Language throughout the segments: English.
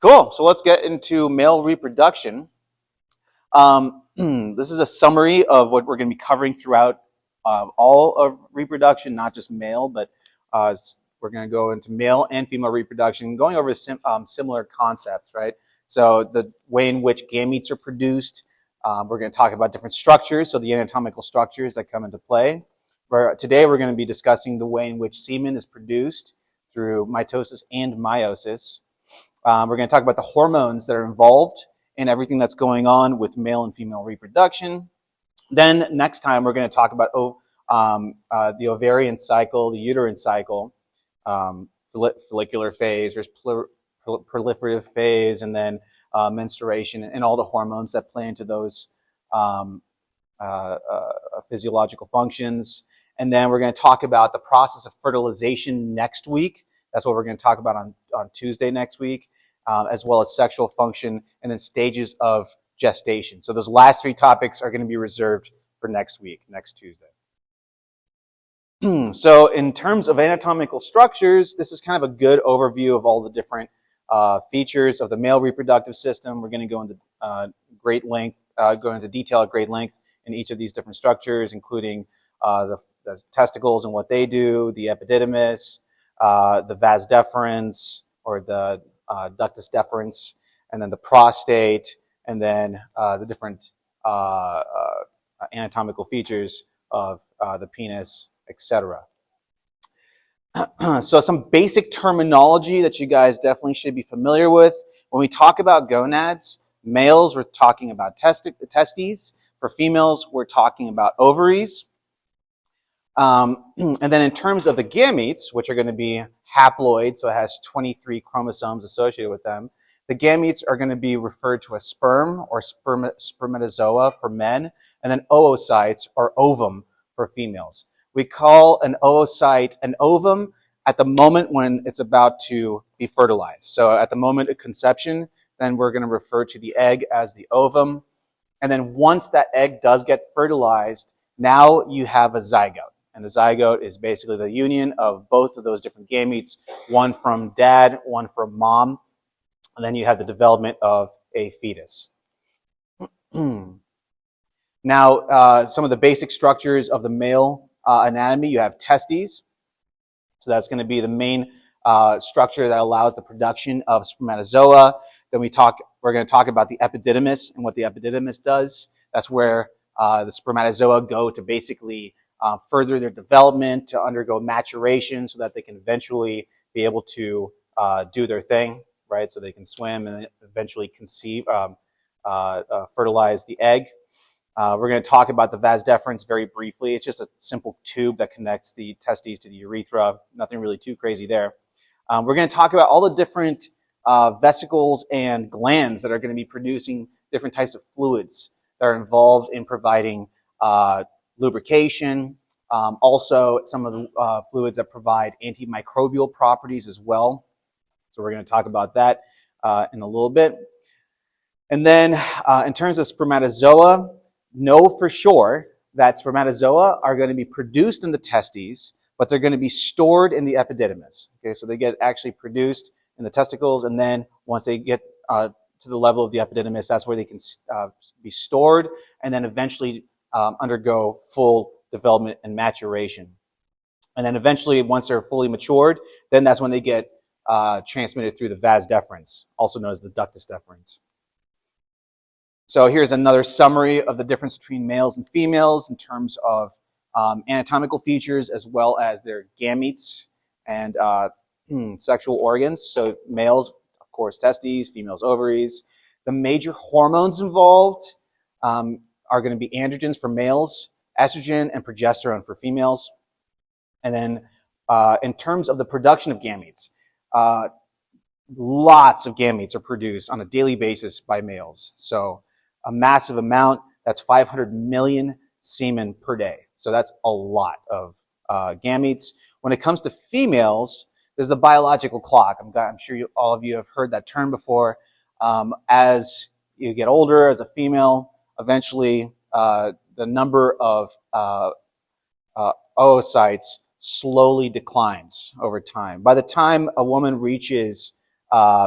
Cool. So let's get into male reproduction. This is a summary of what we're going to be covering throughout all of reproduction, not just male, but we're going to go into male and female reproduction, going over similar concepts, right? So the way in which gametes are produced. We're going to talk about different structures, so the anatomical structures that come into play. Today we're going to be discussing the way in which semen is produced through mitosis and meiosis. We're going to talk about the hormones that are involved in everything that's going on with male and female reproduction. Then next time we're going to talk about the ovarian cycle, the uterine cycle, follicular phase, there's proliferative phase, and then menstruation, and all the hormones that play into those physiological functions. And then we're going to talk about the process of fertilization next week. That's what we're going to talk about on Tuesday next week, as well as sexual function, and then stages of gestation. So those last three topics are going to be reserved for next week, next Tuesday. So in terms of anatomical structures, this is kind of a good overview of all the different features of the male reproductive system. We're going to go into go into detail at great length in each of these different structures, including the testicles and what they do, the epididymis, the vas deferens, or the ductus deferens, and then the prostate, and then the different anatomical features of the penis, etc. So some basic terminology that you guys definitely should be familiar with. When we talk about gonads, males, we're talking about testes. For females, we're talking about ovaries. And then in terms of the gametes, which are going to be haploid, so it has 23 chromosomes associated with them, the gametes are going to be referred to as sperm or spermatozoa for men, and then oocytes or ovum for females. We call an oocyte an ovum at the moment when it's about to be fertilized. So at the moment of conception, then we're going to refer to the egg as the ovum. And then once that egg does get fertilized, now you have a zygote. And the zygote is basically the union of both of those different gametes, one from dad, one from mom. And then you have the development of a fetus. Now, some of the basic structures of the male anatomy, you have testes. So that's going to be the main structure that allows the production of spermatozoa. Then we're going to talk about the epididymis and what the epididymis does. That's where the spermatozoa go to basically further their development, to undergo maturation so that they can eventually be able to do their thing, right? So they can swim and eventually conceive, fertilize the egg. We're going to talk about the vas deferens very briefly. It's just a simple tube that connects the testes to the urethra. Nothing really too crazy there. We're going to talk about all the different vesicles and glands that are going to be producing different types of fluids that are involved in providing lubrication. Also, some of the fluids that provide antimicrobial properties as well. So we're going to talk about that in a little bit. And then in terms of spermatozoa, know for sure that spermatozoa are going to be produced in the testes, but they're going to be stored in the epididymis. Okay, so they get actually produced in the testicles, and then once they get to the level of the epididymis, that's where they can be stored, and then eventually undergo full development and maturation. And then eventually, once they're fully matured, then that's when they get transmitted through the vas deferens, also known as the ductus deferens. So here's another summary of the difference between males and females in terms of anatomical features as well as their gametes and sexual organs. So males, of course, testes, females, ovaries. The major hormones involved are going to be androgens for males, estrogen and progesterone for females. And then in terms of the production of gametes, lots of gametes are produced on a daily basis by males. So a massive amount, that's 500 million semen per day. So that's a lot of gametes. When it comes to females, there's the biological clock. I'm sure all of you have heard that term before. As you get older as a female, eventually the number of oocytes slowly declines over time. By the time a woman reaches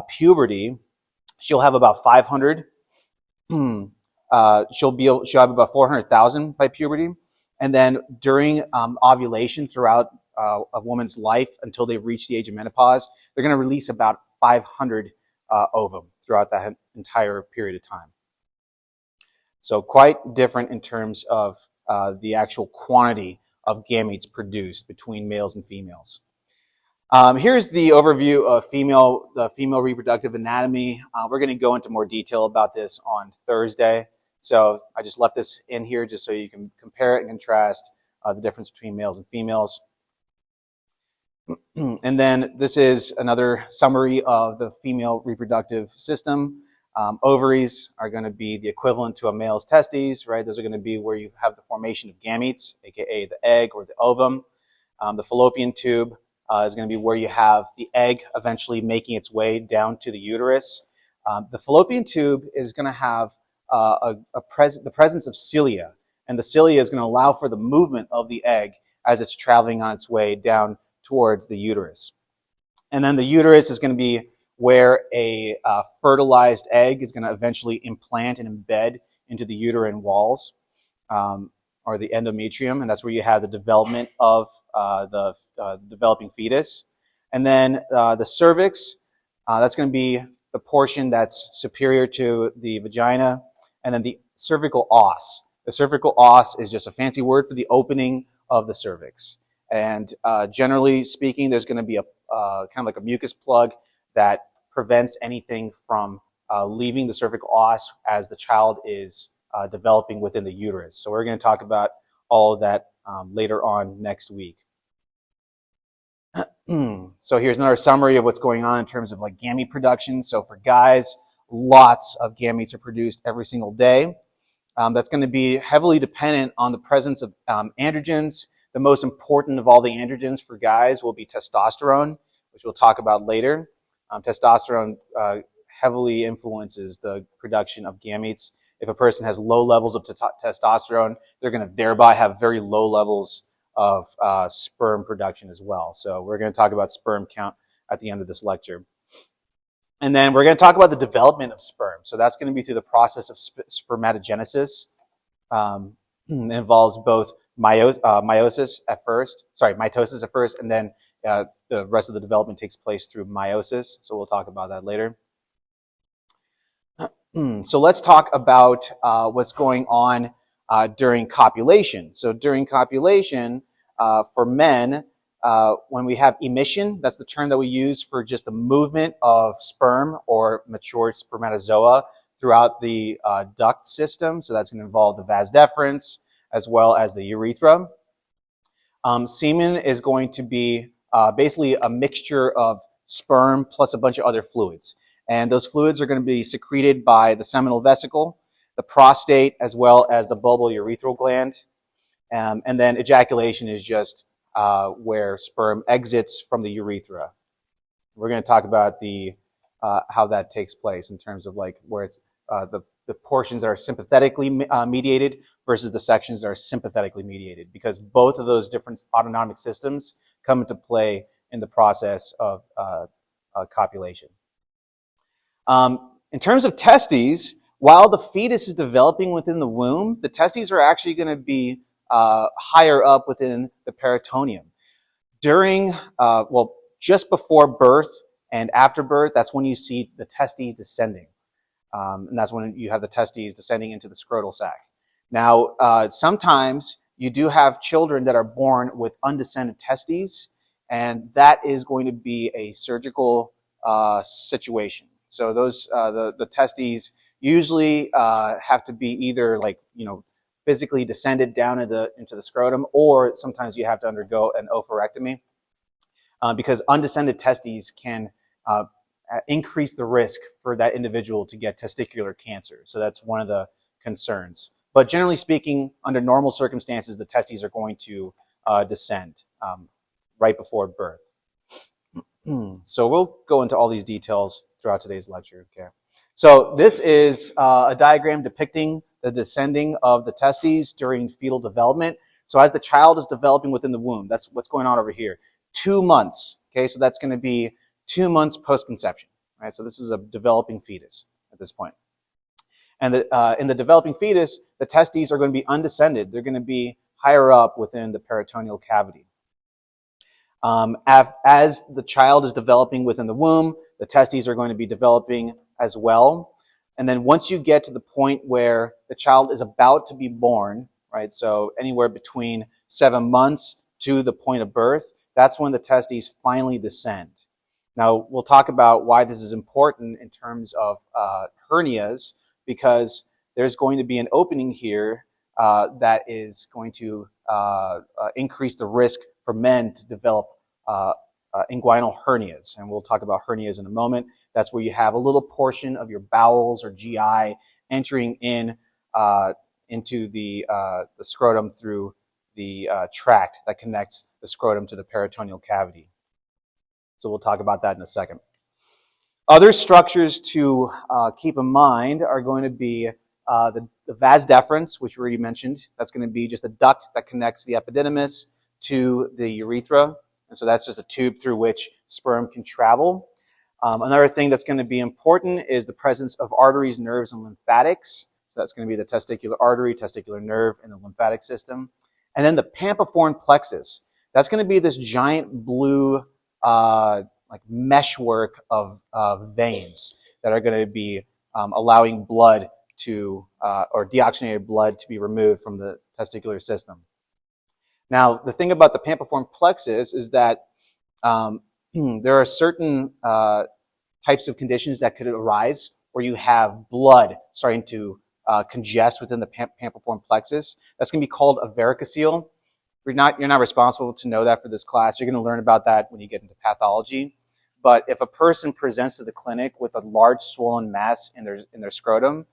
puberty, she'll have about 500. She'll have about 400,000 by puberty, and then during ovulation throughout a woman's life until they reach the age of menopause, they're going to release about 500 ovum throughout that entire period of time. So quite different in terms of the actual quantity of gametes produced between males and females. Here's the overview of the female reproductive anatomy. We're going to go into more detail about this on Thursday. So I just left this in here just so you can compare it and contrast the difference between males and females. And then this is another summary of the female reproductive system. Ovaries are going to be the equivalent to a male's testes, right? Those are going to be where you have the formation of gametes, aka the egg or the ovum. The fallopian tube is going to be where you have the egg eventually making its way down to the uterus. The fallopian tube is going to have the presence of cilia, and the cilia is going to allow for the movement of the egg as it's traveling on its way down towards the uterus. And then the uterus is going to be where a fertilized egg is going to eventually implant and embed into the uterine walls, or the endometrium, and that's where you have the development of the developing fetus. And then the cervix, that's going to be the portion that's superior to the vagina, and then the cervical os. The cervical os is just a fancy word for the opening of the cervix. And generally speaking, there's going to be a kind of like a mucus plug that prevents anything from leaving the cervical os as the child is developing within the uterus. So we're going to talk about all of that later on next week. So here's another summary of what's going on in terms of like gamete production. So for guys, lots of gametes are produced every single day. That's going to be heavily dependent on the presence of androgens. The most important of all the androgens for guys will be testosterone, which we'll talk about later. Testosterone heavily influences the production of gametes. If a person has low levels of testosterone, they're going to thereby have very low levels of sperm production as well. So we're going to talk about sperm count at the end of this lecture. And then we're going to talk about the development of sperm. So that's going to be through the process of spermatogenesis. It involves both mitosis at first, and then the rest of the development takes place through meiosis. So we'll talk about that later. So let's talk about what's going on during copulation. So during copulation, for men, when we have emission, that's the term that we use for just the movement of sperm or matured spermatozoa throughout the duct system. So that's going to involve the vas deferens as well as the urethra. Semen is going to be basically a mixture of sperm plus a bunch of other fluids. And those fluids are going to be secreted by the seminal vesicle, the prostate, as well as the bulbourethral gland. And then ejaculation is just where sperm exits from the urethra. We're going to talk about how that takes place in terms of like where it's the portions that are sympathetically mediated versus the sections that are sympathetically mediated, because both of those different autonomic systems come into play in the process of copulation. In terms of testes, while the fetus is developing within the womb, the testes are actually going to be higher up within the peritoneum. During, just before birth and after birth, that's when you see the testes descending. And that's when you have the testes descending into the scrotal sac. Now, sometimes you do have children that are born with undescended testes, and that is going to be a surgical situation. So those the testes usually have to be either physically descended down into the scrotum, or sometimes you have to undergo an oophorectomy because undescended testes can increase the risk for that individual to get testicular cancer. So that's one of the concerns. But generally speaking, under normal circumstances, the testes are going to descend right before birth. So we'll go into all these details throughout today's lecture. Okay. So this is a diagram depicting the descending of the testes during fetal development. So as the child is developing within the womb, that's what's going on over here. 2 months. Okay, so that's going to be 2 months post-conception. right? So this is a developing fetus at this point. And in the developing fetus, the testes are going to be undescended. They're going to be higher up within the peritoneal cavity. As the child is developing within the womb, the testes are going to be developing as well. And then once you get to the point where the child is about to be born, right, so anywhere between 7 months to the point of birth, that's when the testes finally descend. Now, we'll talk about why this is important in terms of hernias, because there's going to be an opening here that is going to increase the risk for men to develop inguinal hernias. And we'll talk about hernias in a moment. That's where you have a little portion of your bowels or GI entering in into the scrotum through the tract that connects the scrotum to the peritoneal cavity. So we'll talk about that in a second. Other structures to keep in mind are going to be the vas deferens, which we already mentioned. That's going to be just a duct that connects the epididymis to the urethra. And so that's just a tube through which sperm can travel. Another thing that's going to be important is the presence of arteries, nerves, and lymphatics. So that's going to be the testicular artery, testicular nerve, and the lymphatic system. And then the pampiform plexus. That's going to be this giant blue like meshwork of veins that are going to be allowing blood to, or deoxygenated blood to be removed from the testicular system. Now, the thing about the pampiform plexus is that there are certain types of conditions that could arise where you have blood starting to congest within the pampiform plexus. That's going to be called a varicocele. You're not responsible to know that for this class. You're going to learn about that when you get into pathology. But if a person presents to the clinic with a large swollen mass in their scrotum,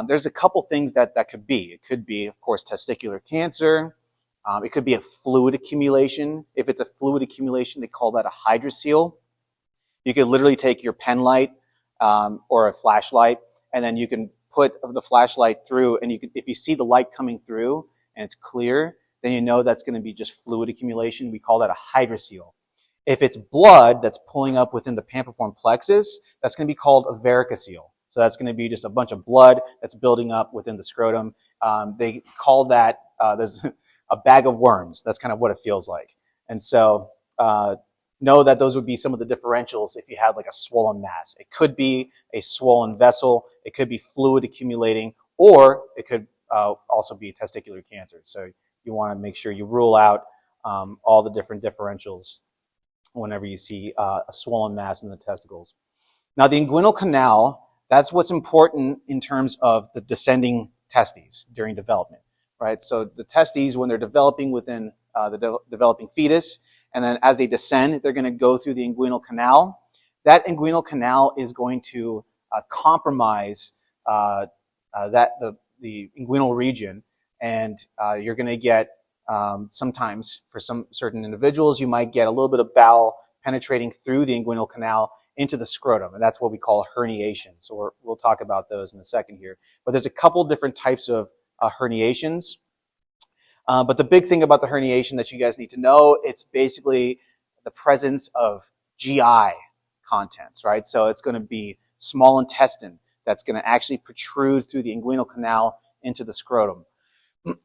there's a couple things that could be. It could be, of course, testicular cancer. It could be a fluid accumulation. If it's a fluid accumulation, they call that a hydrocele. You could literally take your pen light or a flashlight, and then you can put the flashlight through, and if you see the light coming through and it's clear, then you know that's going to be just fluid accumulation. We call that a hydrocele. If it's blood that's pulling up within the pampiform plexus, that's going to be called a varicocele. So that's going to be just a bunch of blood that's building up within the scrotum. They call that, there's a bag of worms. That's kind of what it feels like. And so know that those would be some of the differentials if you had like a swollen mass. It could be a swollen vessel. It could be fluid accumulating, or it could also be testicular cancer. So you want to make sure you rule out all the different differentials whenever you see a swollen mass in the testicles. Now, the inguinal canal, that's what's important in terms of the descending testes during development, right? So the testes, when they're developing within the developing fetus, and then as they descend, they're going to go through the inguinal canal. That inguinal canal is going to compromise the inguinal region, and you're going to get sometimes, for some certain individuals, you might get a little bit of bowel penetrating through the inguinal canal into the scrotum, and that's what we call herniation. So we'll talk about those in a second here. But there's a couple different types of herniations. But the big thing about the herniation that you guys need to know, it's basically the presence of GI contents, right? So it's going to be small intestine that's going to actually protrude through the inguinal canal into the scrotum.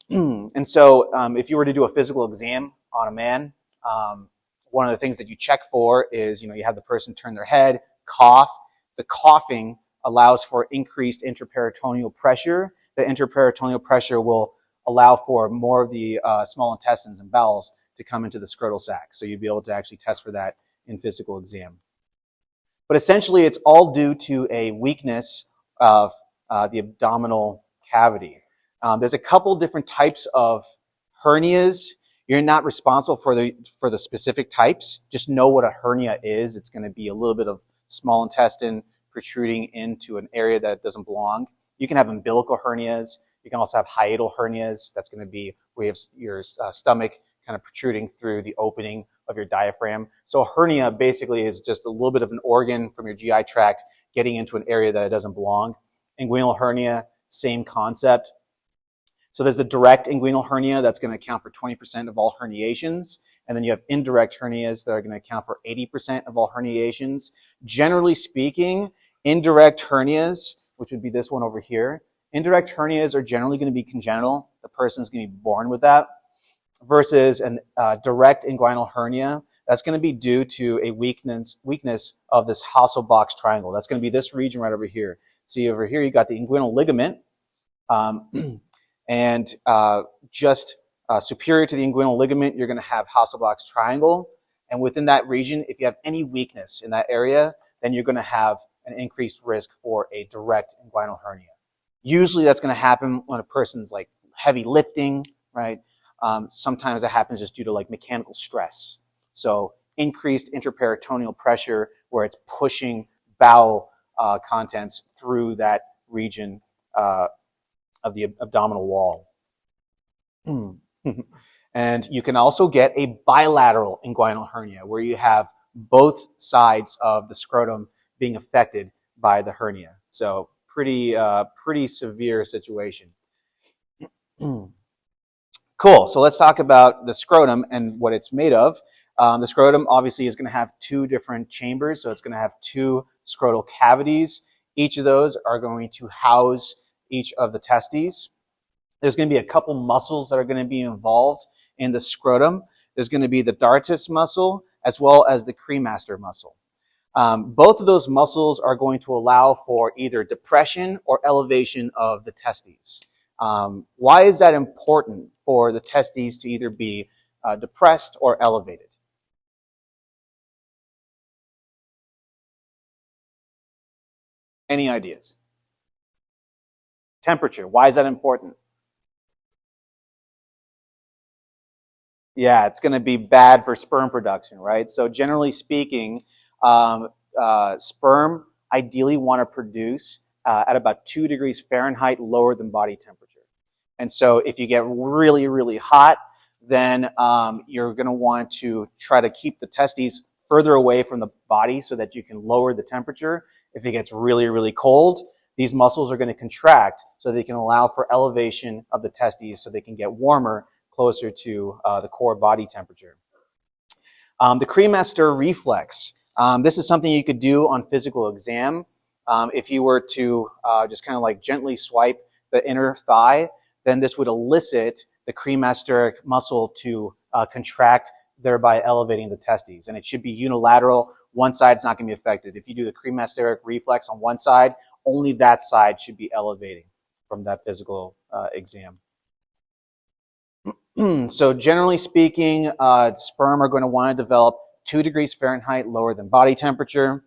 And so if you were to do a physical exam on a man, one of the things that you check for is, you have the person turn their head, cough. The coughing allows for increased intraperitoneal pressure. The intraperitoneal pressure will allow for more of the small intestines and bowels to come into the scrotal sac. So you'd be able to actually test for that in physical exam. But essentially, it's all due to a weakness of the abdominal cavity. There's a couple different types of hernias. You're not responsible for the specific types. Just know what a hernia is. It's going to be a little bit of small intestine protruding into an area that doesn't belong. You can have umbilical hernias. You can also have hiatal hernias. That's going to be where you have your stomach kind of protruding through the opening of your diaphragm. So a hernia basically is just a little bit of an organ from your GI tract getting into an area that it doesn't belong. Inguinal hernia, same concept. So there's the direct inguinal hernia that's going to account for 20% of all herniations. And then you have indirect hernias that are going to account for 80% of all herniations. Generally speaking, indirect hernias, which would be this one over here, indirect hernias are generally going to be congenital. The person's going to be born with that. Versus a direct inguinal hernia, that's going to be due to a weakness of this Hasselbalch's triangle. That's going to be this region right over here. See over here, you got the inguinal ligament. And just superior to the inguinal ligament, you're going to have Hasselbalch's triangle. And within that region, if you have any weakness in that area, then you're going to have an increased risk for a direct inguinal hernia. Usually that's going to happen when a person's like heavy lifting, right? Sometimes that happens just due to like mechanical stress. So increased intraperitoneal pressure where it's pushing bowel contents through that region of the abdominal wall. And you can also get a bilateral inguinal hernia where you have both sides of the scrotum being affected by the hernia. So pretty severe situation. Cool. So let's talk about the scrotum and what it's made of. The scrotum obviously is going to have two different chambers, so it's going to have two scrotal cavities. Each of those are going to house each of the testes. There's going to be a couple muscles that are going to be involved in the scrotum. There's going to be the dartus muscle as well as the cremaster muscle. Both of those muscles are going to allow for either depression or elevation of the testes. Why is that important for the testes to either be depressed or elevated? Any ideas? Temperature. Why is that important? Yeah, it's going to be bad for sperm production, right? So generally speaking, sperm ideally want to produce at about 2 degrees Fahrenheit lower than body temperature. And so if you get really, really hot, then you're going to want to try to keep the testes further away from the body so that you can lower the temperature. If it gets really, really cold, these muscles are going to contract so they can allow for elevation of the testes so they can get warmer closer to the core body temperature. The cremaster reflex. This is something you could do on physical exam. If you were to just kind of like gently swipe the inner thigh, then this would elicit the cremasteric muscle to contract, thereby elevating the testes. And it should be unilateral. One side is not going to be affected. If you do the cremasteric reflex on one side, only that side should be elevating from that physical exam. So generally speaking, sperm are going to want to develop 2 degrees Fahrenheit lower than body temperature.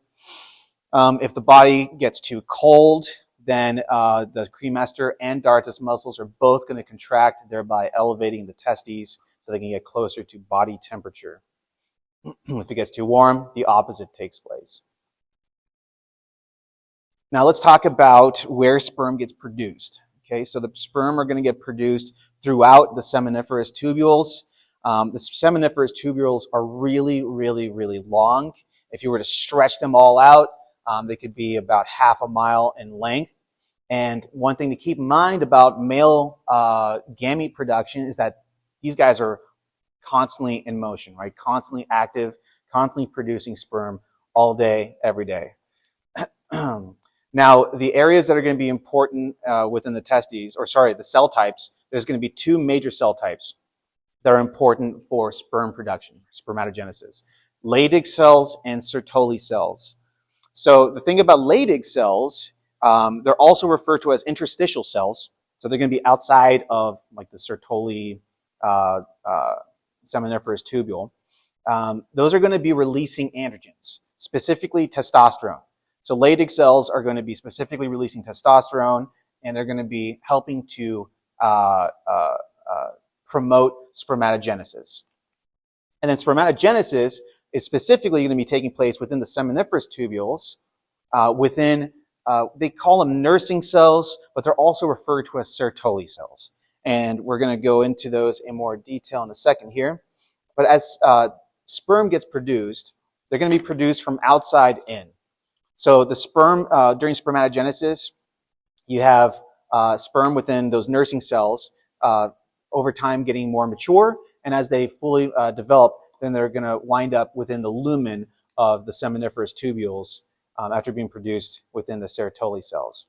If the body gets too cold, then the cremaster and dartus muscles are both going to contract, thereby elevating the testes so they can get closer to body temperature. If it gets too warm, the opposite takes place. Now let's talk about where sperm gets produced. Okay, so the sperm are going to get produced throughout the seminiferous tubules. The seminiferous tubules are really, really, really long. If you were to stretch them all out, they could be about half a mile in length. And one thing to keep in mind about male gamete production is that these guys are constantly in motion, right? Constantly active, constantly producing sperm all day, every day. Now, the areas that are going to be important within the testes, the cell types, there's going to be 2 major cell types that are important for sperm production, spermatogenesis. Leydig cells and Sertoli cells. So the thing about Leydig cells, they're also referred to as interstitial cells. So they're going to be outside of like the Sertoli seminiferous tubule. Those are going to be releasing androgens, specifically testosterone. So Leydig cells are going to be specifically releasing testosterone, and they're going to be helping to promote spermatogenesis. And then spermatogenesis is specifically going to be taking place within the seminiferous tubules, they call them nursing cells, but they're also referred to as Sertoli cells. And we're going to go into those in more detail in a second here. But as sperm gets produced, they're going to be produced from outside in. So the sperm, during spermatogenesis, you have sperm within those nursing cells over time getting more mature, and as they fully develop, then they're going to wind up within the lumen of the seminiferous tubules after being produced within the Sertoli cells.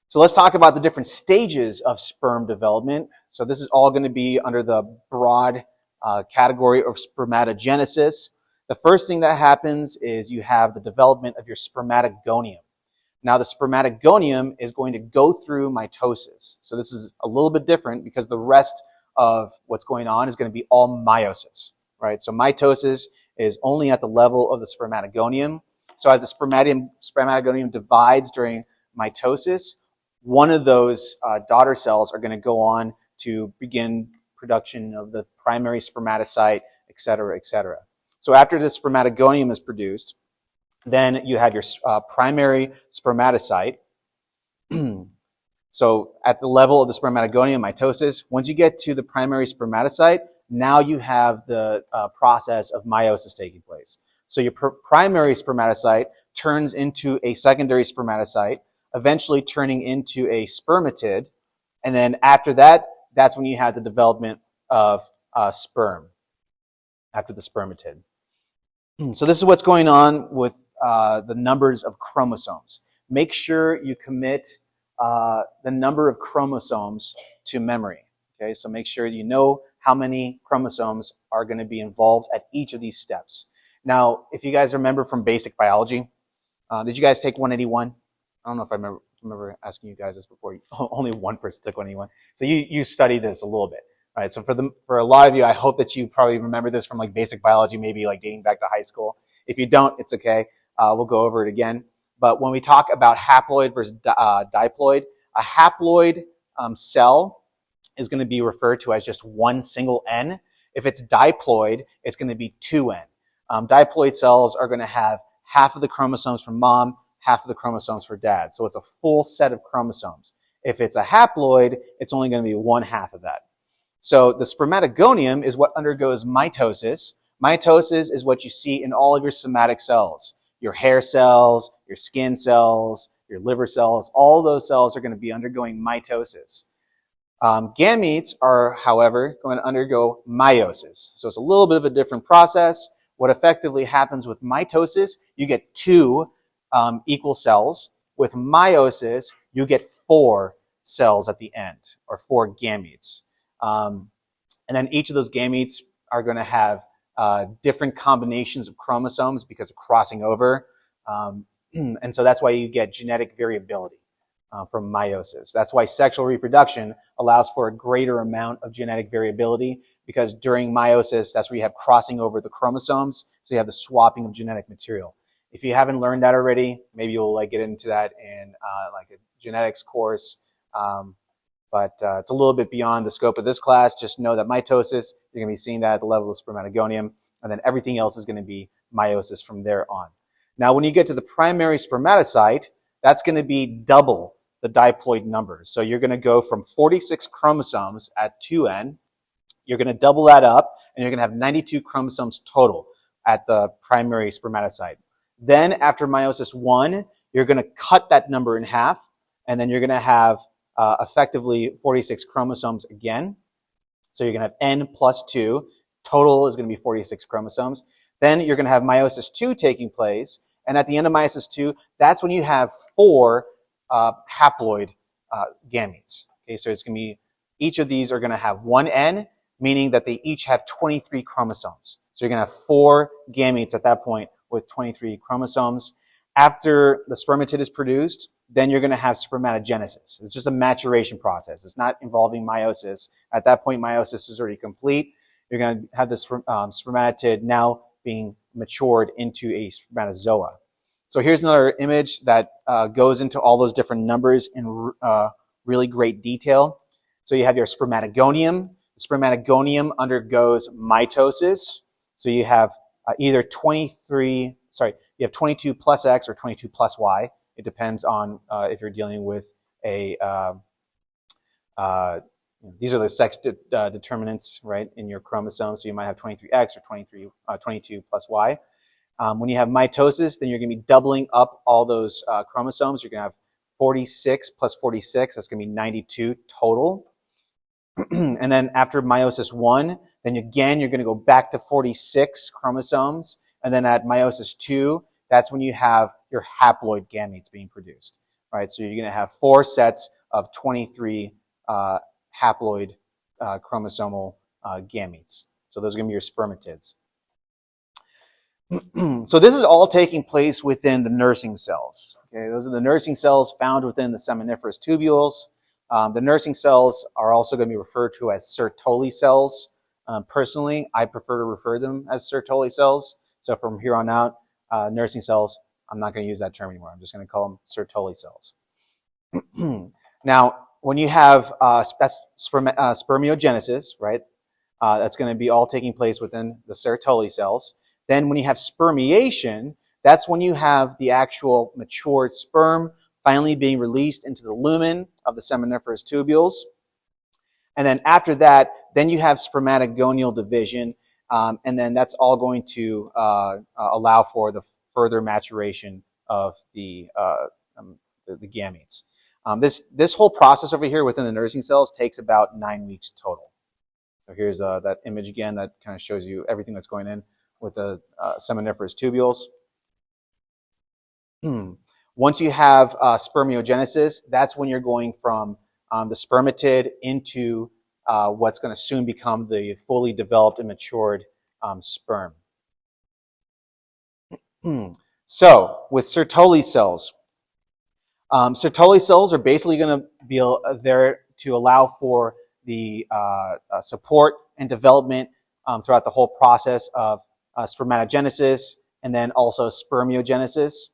So let's talk about the different stages of sperm development. So this is all going to be under the broad category of spermatogenesis. The first thing that happens is you have the development of your spermatogonium. Now the spermatogonium is going to go through mitosis. So this is a little bit different because the rest of what's going on is going to be all meiosis, right? So mitosis is only at the level of the spermatogonium. So as the spermatogonium divides during mitosis, one of those daughter cells are going to go on to begin production of the primary spermatocyte, et cetera, et cetera. So after the spermatogonium is produced, then you have your primary spermatocyte. So at the level of the spermatogonium, mitosis, once you get to the primary spermatocyte, now you have the process of meiosis taking place. So your primary spermatocyte turns into a secondary spermatocyte, eventually turning into a spermatid, and then after that, that's when you have the development of sperm, after the spermatid. So this is what's going on with the numbers of chromosomes. Make sure you commit the number of chromosomes to memory. Okay, so make sure you know how many chromosomes are going to be involved at each of these steps. Now, if you guys remember from basic biology, did you guys take 181? I don't know if I remember asking you guys this before. Only one person took 181. So you studied this a little bit, right? So for a lot of you, I hope that you probably remember this from like basic biology, maybe like dating back to high school. If you don't, it's okay. We'll go over it again. But when we talk about haploid versus diploid, a haploid cell is going to be referred to as just one single N. If it's diploid, it's going to be 2N. Diploid cells are going to have half of the chromosomes from mom, half of the chromosomes for dad. So it's a full set of chromosomes. If it's a haploid, it's only going to be one half of that. So the spermatogonium is what undergoes mitosis. Mitosis is what you see in all of your somatic cells. Your hair cells, your skin cells, your liver cells, all those cells are going to be undergoing mitosis. Gametes are, however, going to undergo meiosis. So it's a little bit of a different process. What effectively happens with mitosis, you get 2 equal cells. With meiosis, you get 4 cells at the end, or 4 gametes. And then each of those gametes are going to have different combinations of chromosomes because of crossing over. And so that's why you get genetic variability from meiosis. That's why sexual reproduction allows for a greater amount of genetic variability, because during meiosis, that's where you have crossing over the chromosomes, so you have the swapping of genetic material. If you haven't learned that already, maybe you'll like get into that in like a genetics course. But it's a little bit beyond the scope of this class. Just know that mitosis, you're going to be seeing that at the level of spermatogonium, and then everything else is going to be meiosis from there on. Now, when you get to the primary spermatocyte, that's going to be double the diploid numbers. So you're going to go from 46 chromosomes at 2N, you're going to double that up, and you're going to have 92 chromosomes total at the primary spermatocyte. Then, after meiosis 1, you're going to cut that number in half, and then you're going to have effectively 46 chromosomes again. So you're going to have N plus 2. Total is going to be 46 chromosomes. Then you're going to have meiosis 2 taking place. And at the end of meiosis 2, that's when you have 4 haploid gametes. Okay, so it's going to be, each of these are going to have 1 N, meaning that they each have 23 chromosomes. So you're going to have 4 gametes at that point with 23 chromosomes. After the spermatid is produced, then you're going to have spermatogenesis. It's just a maturation process. It's not involving meiosis. At that point, meiosis is already complete. You're going to have the spermatid now being matured into a spermatozoa. So here's another image that goes into all those different numbers in really great detail. So you have your spermatogonium. The spermatogonium undergoes mitosis. So you have either 22 plus X or 22 plus Y. It depends on if you're dealing with a, these are the sex determinants, right, in your chromosome. So you might have 23X or 22 plus Y. When you have mitosis, then you're going to be doubling up all those chromosomes. You're going to have 46 plus 46. That's going to be 92 total. And then after meiosis 1, then again, you're going to go back to 46 chromosomes. And then at meiosis 2, that's when you have your haploid gametes being produced, right? So you're going to have 4 sets of 23 haploid chromosomal gametes. So those are going to be your spermatids. So this is all taking place within the nursing cells. Okay, those are the nursing cells found within the seminiferous tubules. The nursing cells are also going to be referred to as Sertoli cells. Personally, I prefer to refer them as Sertoli cells. So from here on out, nursing cells, I'm not going to use that term anymore. I'm just going to call them Sertoli cells. Now, when you have that's spermiogenesis, right? That's going to be all taking place within the Sertoli cells. Then when you have spermiation, that's when you have the actual matured sperm finally being released into the lumen of the seminiferous tubules. And then after that, then you have spermatogonial division, and then that's all going to allow for the further maturation of the gametes. This whole process over here within the nursing cells takes about 9 weeks total. So here's that image again that kind of shows you everything that's going in with the seminiferous tubules. Once you have spermiogenesis, that's when you're going from the spermatid into what's going to soon become the fully developed and matured sperm. So with Sertoli cells are basically going to be there to allow for the support and development throughout the whole process of spermatogenesis and then also spermiogenesis.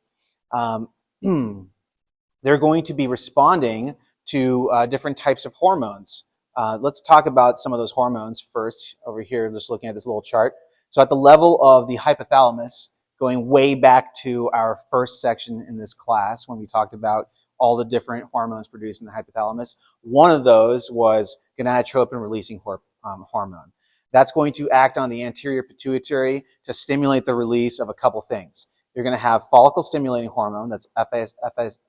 They're going to be responding to different types of hormones. Let's talk about some of those hormones first over here, just looking at this little chart. So at the level of the hypothalamus, going way back to our first section in this class when we talked about all the different hormones produced in the hypothalamus, one of those was gonadotropin-releasing hormone. That's going to act on the anterior pituitary to stimulate the release of a couple things. You're going to have follicle-stimulating hormone, that's FSH,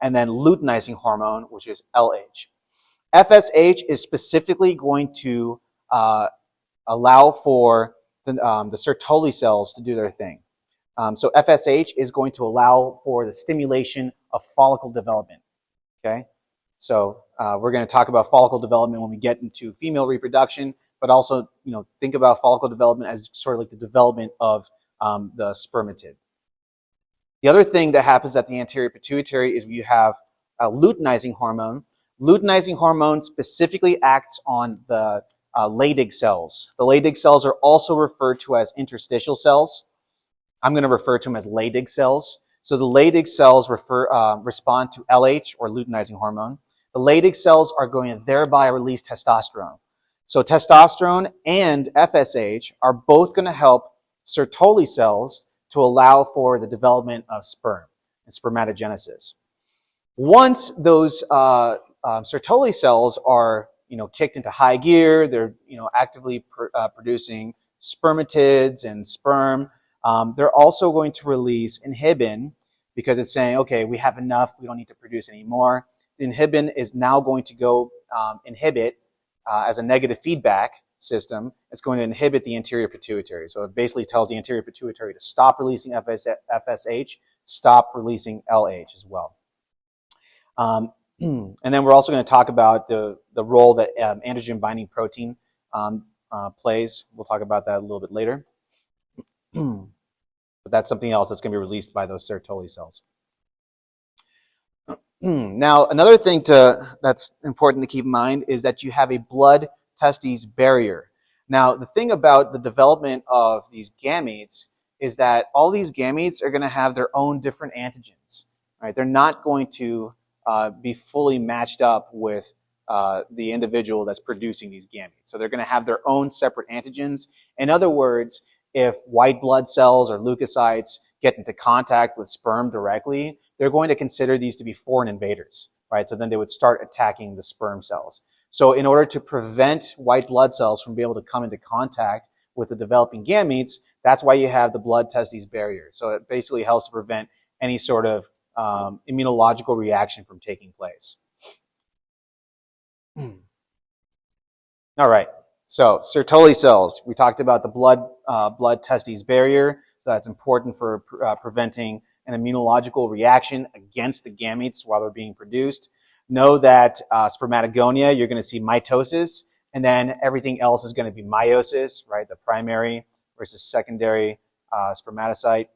and then luteinizing hormone, which is LH. FSH is specifically going to allow for the Sertoli cells to do their thing. So FSH is going to allow for the stimulation of follicle development. Okay, so we're going to talk about follicle development when we get into female reproduction, but also, think about follicle development as sort of like the development of the spermatid. The other thing that happens at the anterior pituitary is you have a luteinizing hormone. Luteinizing hormone specifically acts on the Leydig cells. The Leydig cells are also referred to as interstitial cells. I'm going to refer to them as Leydig cells. So the Leydig cells respond to LH, or luteinizing hormone. The Leydig cells are going to thereby release testosterone. So testosterone and FSH are both going to help Sertoli cells to allow for the development of sperm and spermatogenesis. Once those Sertoli cells are kicked into high gear, they're actively producing spermatids and sperm. They're also going to release inhibin because it's saying, okay, we have enough, we don't need to produce any more. The inhibin is now going to go inhibit as a negative feedback system. It's going to inhibit the anterior pituitary. So it basically tells the anterior pituitary to stop releasing FSH, stop releasing LH as well. And then we're also going to talk about the role that androgen binding protein plays. We'll talk about that a little bit later. But that's something else that's going to be released by those Sertoli cells. Now, another thing that's important to keep in mind is that you have a blood-testes barrier. Now, the thing about the development of these gametes is that all these gametes are going to have their own different antigens. Right? They're not going to be fully matched up with the individual that's producing these gametes. So they're going to have their own separate antigens. In other words, if white blood cells or leukocytes get into contact with sperm directly, they're going to consider these to be foreign invaders, right? So then they would start attacking the sperm cells. So in order to prevent white blood cells from being able to come into contact with the developing gametes, that's why you have the blood-testes barrier. So it basically helps to prevent any sort of immunological reaction from taking place. All right. So Sertoli cells. We talked about the blood testes barrier. So that's important for preventing an immunological reaction against the gametes while they're being produced. Know that spermatogonia, you're going to see mitosis, and then everything else is going to be meiosis, right? The primary versus secondary spermatocyte.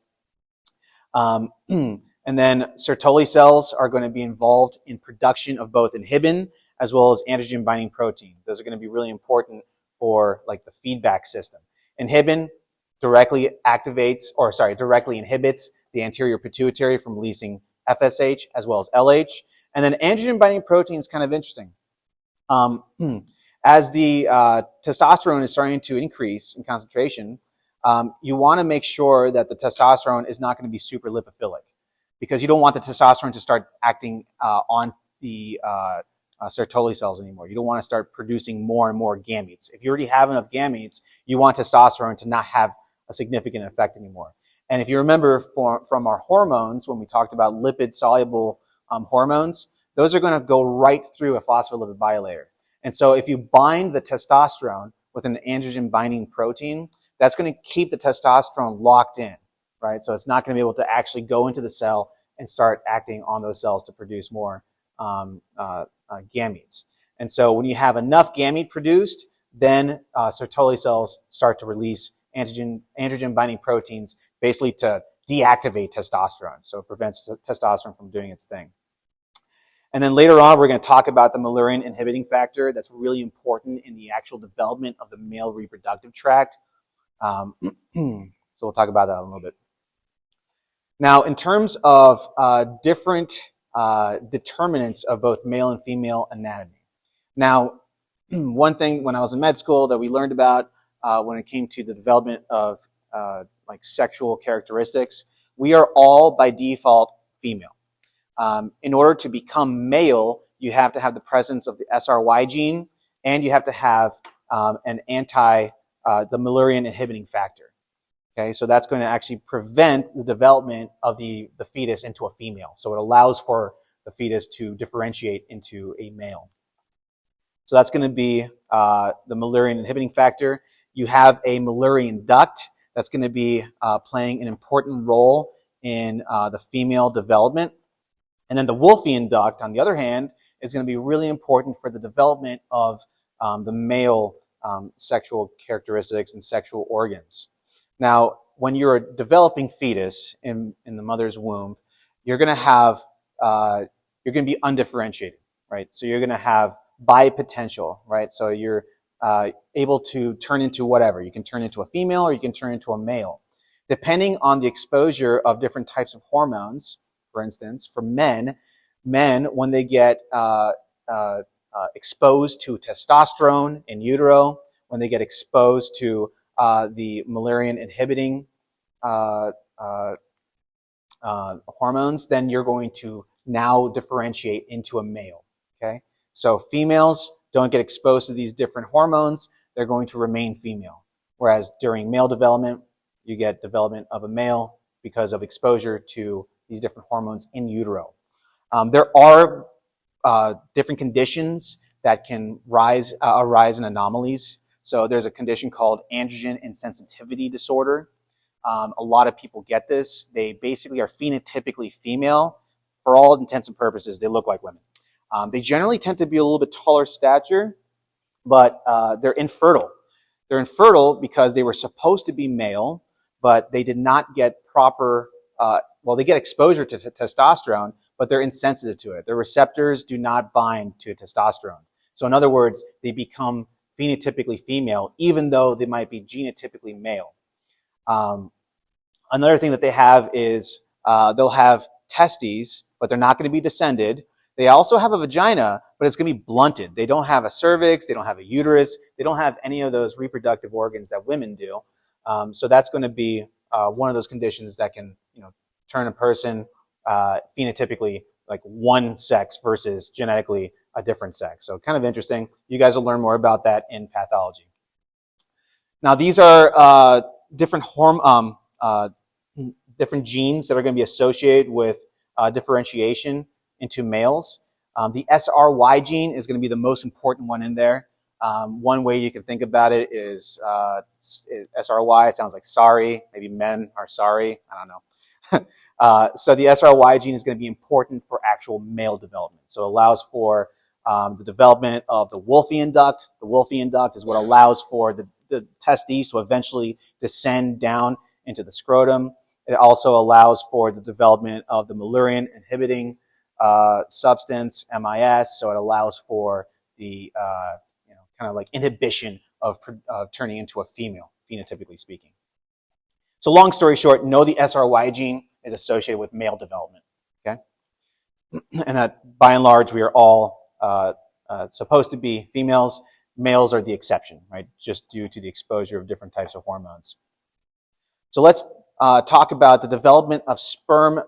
And then Sertoli cells are going to be involved in production of both inhibin as well as antigen binding protein. Those are going to be really important for like the feedback system. Inhibin directly inhibits the anterior pituitary from releasing FSH as well as LH. And then antigen binding protein is kind of interesting. As the testosterone is starting to increase in concentration, you want to make sure that the testosterone is not going to be super lipophilic, because you don't want the testosterone to start acting on the Sertoli cells anymore. You don't want to start producing more and more gametes. If you already have enough gametes, you want testosterone to not have a significant effect anymore. And if you remember from our hormones, when we talked about lipid-soluble hormones, those are going to go right through a phospholipid bilayer. And so if you bind the testosterone with an androgen-binding protein, that's going to keep the testosterone locked in, right? So it's not going to be able to actually go into the cell and start acting on those cells to produce more gametes. And so when you have enough gamete produced, then Sertoli cells start to release androgen-binding proteins, basically to deactivate testosterone. So it prevents testosterone from doing its thing. And then later on, we're going to talk about the Mullerian inhibiting factor. That's really important in the actual development of the male reproductive tract. So we'll talk about that a little bit. Now, in terms of different determinants of both male and female anatomy. Now, one thing when I was in med school that we learned about when it came to the development of like sexual characteristics, we are all by default female. In order to become male, you have to have the presence of the SRY gene, and you have to have the Mullerian inhibiting factor. Okay, so that's going to actually prevent the development of the fetus into a female. So it allows for the fetus to differentiate into a male. So that's going to be the Mullerian inhibiting factor. You have a Mullerian duct that's going to be playing an important role in the female development. And then the Wolffian duct, on the other hand, is going to be really important for the development of the male sexual characteristics and sexual organs. Now, when you're a developing fetus in the mother's womb, you're going to be undifferentiated, right? So you're going to have bipotential, right? So you're able to turn into whatever. You can turn into a female or you can turn into a male. Depending on the exposure of different types of hormones, for instance, for men, when they get exposed to testosterone in utero, when they get exposed to the Mullerian inhibiting hormones, then you're going to now differentiate into a male. Okay, so females don't get exposed to these different hormones; they're going to remain female. Whereas during male development, you get development of a male because of exposure to these different hormones in utero. There are different conditions that can arise in anomalies. So there's a condition called androgen insensitivity disorder. A lot of people get this. They basically are phenotypically female. For all intents and purposes, they look like women. They generally tend to be a little bit taller stature, but they're infertile. They're infertile because they were supposed to be male, but they did not get proper, they get exposure to testosterone, but they're insensitive to it. Their receptors do not bind to testosterone. So in other words, they become phenotypically female, even though they might be genotypically male. Another thing that they have is they'll have testes, but they're not going to be descended. They also have a vagina, but it's going to be blunted. They don't have a cervix. They don't have a uterus. They don't have any of those reproductive organs that women do. So that's going to be one of those conditions that can, turn a person phenotypically like one sex versus genetically a different sex. So kind of interesting. You guys will learn more about that in pathology. Now, these are different different genes that are going to be associated with differentiation into males. The SRY gene is going to be the most important one in there. One way you can think about it is SRY. It sounds like sorry. Maybe men are sorry. I don't know. So the SRY gene is going to be important for actual male development. So it allows for the development of the Wolffian duct. The Wolffian duct is what allows for the testes to eventually descend down into the scrotum. It also allows for the development of the Mullerian inhibiting substance, MIS. So it allows for the kind of like inhibition of turning into a female, phenotypically speaking. So long story short, know the SRY gene is associated with male development, okay? And that by and large, we are all supposed to be females. Males are the exception, right? Just due to the exposure of different types of hormones. So let's talk about the development of sperm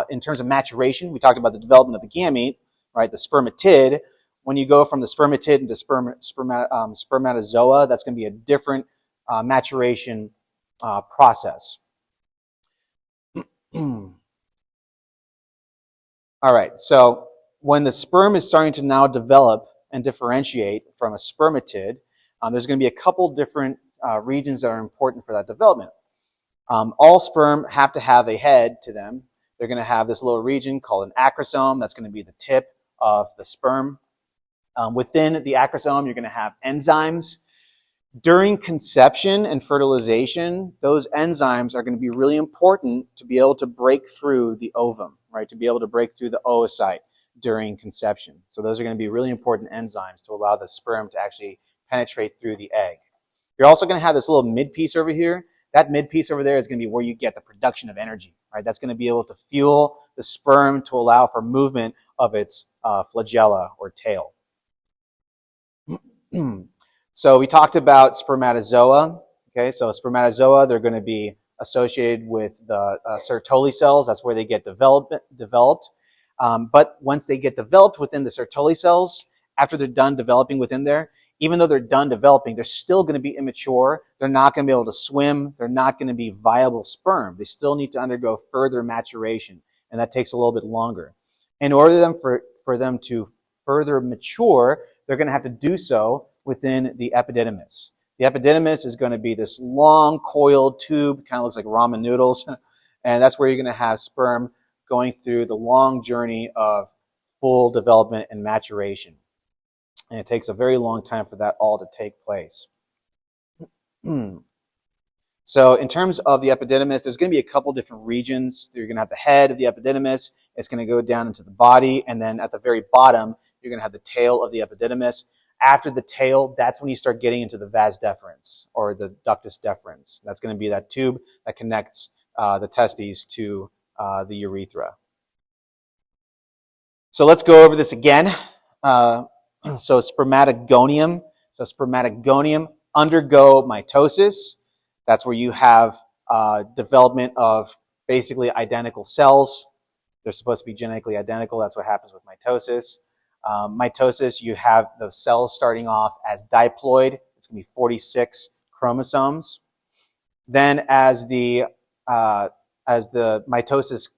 in terms of maturation. We talked about the development of the gamete, right? The spermatid. When you go from the spermatid into spermatozoa, that's going to be a different maturation process. All right, so when the sperm is starting to now develop and differentiate from a spermatid, there's going to be a couple different regions that are important for that development. All sperm have to have a head to them. They're going to have this little region called an acrosome. That's going to be the tip of the sperm. Within the acrosome, you're going to have enzymes. During conception and fertilization, those enzymes are going to be really important to be able to break through the ovum, right? To be able to break through the oocyte during conception. So those are going to be really important enzymes to allow the sperm to actually penetrate through the egg. You're also going to have this little mid piece over here. That mid piece over there is going to be where you get the production of energy, right? That's going to be able to fuel the sperm to allow for movement of its flagella or tail. So we talked about spermatozoa. Okay, so spermatozoa, they're going to be associated with the Sertoli cells. That's where they get developed. But once they get developed within the Sertoli cells, after they're done developing within there, even though they're done developing, they're still going to be immature. They're not going to be able to swim. They're not going to be viable sperm. They still need to undergo further maturation, and that takes a little bit longer. In order for them to further mature, they're going to have to do so within the epididymis. The epididymis is going to be this long coiled tube, kind of looks like ramen noodles, and that's where you're going to have sperm going through the long journey of full development and maturation. And it takes a very long time for that all to take place. So in terms of the epididymis, there's going to be a couple different regions. You're going to have the head of the epididymis. It's going to go down into the body, and then at the very bottom, you're going to have the tail of the epididymis. After the tail, that's when you start getting into the vas deferens, or the ductus deferens. That's going to be that tube that connects the testes to the urethra. So let's go over this again. So spermatogonium. So spermatogonium undergo mitosis. That's where you have development of basically identical cells. They're supposed to be genetically identical. That's what happens with mitosis. Mitosis, you have the cells starting off as diploid. It's going to be 46 chromosomes. Then as the mitosis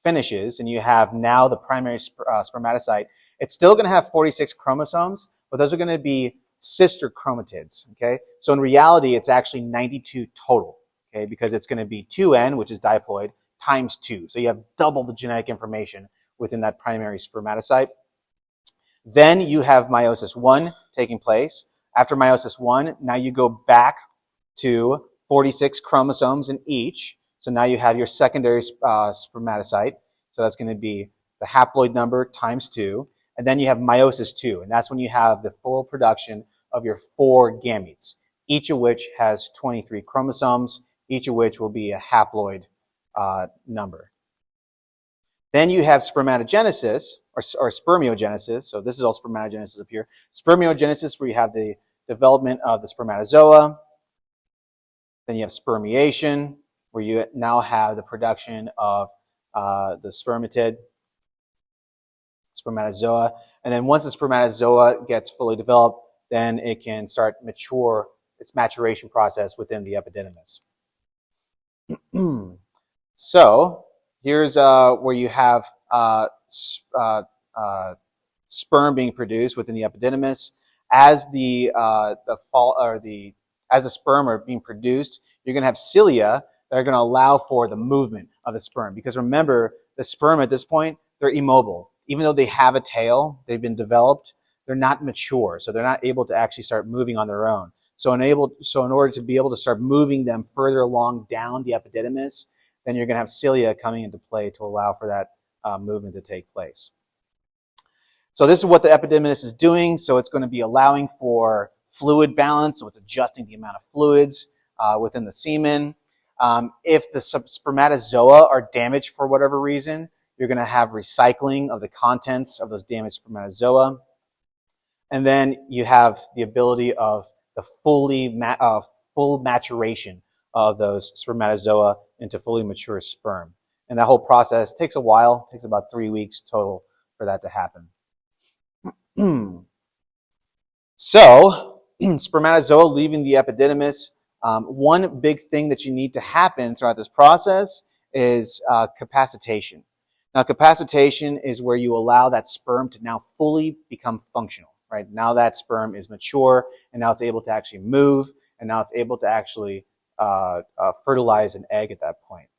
finishes and you have now the primary spermatocyte, it's still going to have 46 chromosomes, but those are going to be sister chromatids, okay? So in reality, it's actually 92 total, okay? Because it's going to be 2N, which is diploid, times 2. So you have double the genetic information within that primary spermatocyte. Then you have meiosis 1 taking place. After meiosis 1, now you go back to 46 chromosomes in each. So now you have your secondary spermatocyte. So that's going to be the haploid number times 2. And then you have meiosis 2. And that's when you have the full production of your 4 gametes, each of which has 23 chromosomes, each of which will be a haploid number. Then you have spermatogenesis, or spermiogenesis. So this is all spermatogenesis up here. Spermiogenesis, where you have the development of the spermatozoa. Then you have spermiation, where you now have the production of the spermatid, spermatozoa. And then once the spermatozoa gets fully developed, then it can start its maturation process within the epididymis. So here's where you have sperm being produced within the epididymis. as the sperm are being produced, you're going to have cilia that are going to allow for the movement of the sperm. Because remember, the sperm at this point, they're immobile. Even though they have a tail, they've been developed, they're not mature, so they're not able to actually start moving on their own. So in order to be able to start moving them further along down the epididymis, then you're going to have cilia coming into play to allow for that movement to take place. So this is what the epididymis is doing. So it's going to be allowing for fluid balance, so it's adjusting the amount of fluids within the semen. If the spermatozoa are damaged for whatever reason, you're going to have recycling of the contents of those damaged spermatozoa. And then you have the ability of the full maturation of those spermatozoa into fully mature sperm. And that whole process takes a while, takes about 3 weeks total for that to happen. So, spermatozoa leaving the epididymis, one big thing that you need to happen throughout this process is capacitation. Now, capacitation is where you allow that sperm to now fully become functional, right? Now that sperm is mature, and now it's able to actually move, and now it's able to actually fertilize an egg at that point.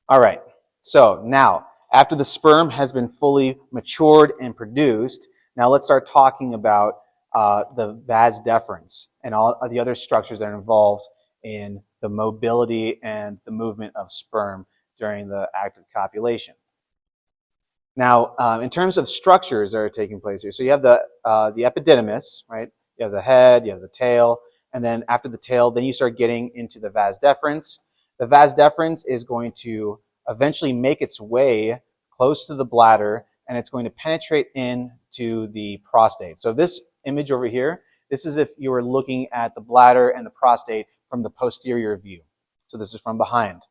All right, so now, after the sperm has been fully matured and produced, now let's start talking about the vas deferens and all the other structures that are involved in the mobility and the movement of sperm during the act of copulation. Now, in terms of structures that are taking place here, so you have the epididymis, right? You have the head, you have the tail, and then after the tail, then you start getting into the vas deferens. The vas deferens is going to eventually make its way close to the bladder, and it's going to penetrate into the prostate. So this image over here, this is if you were looking at the bladder and the prostate from the posterior view. So this is from behind.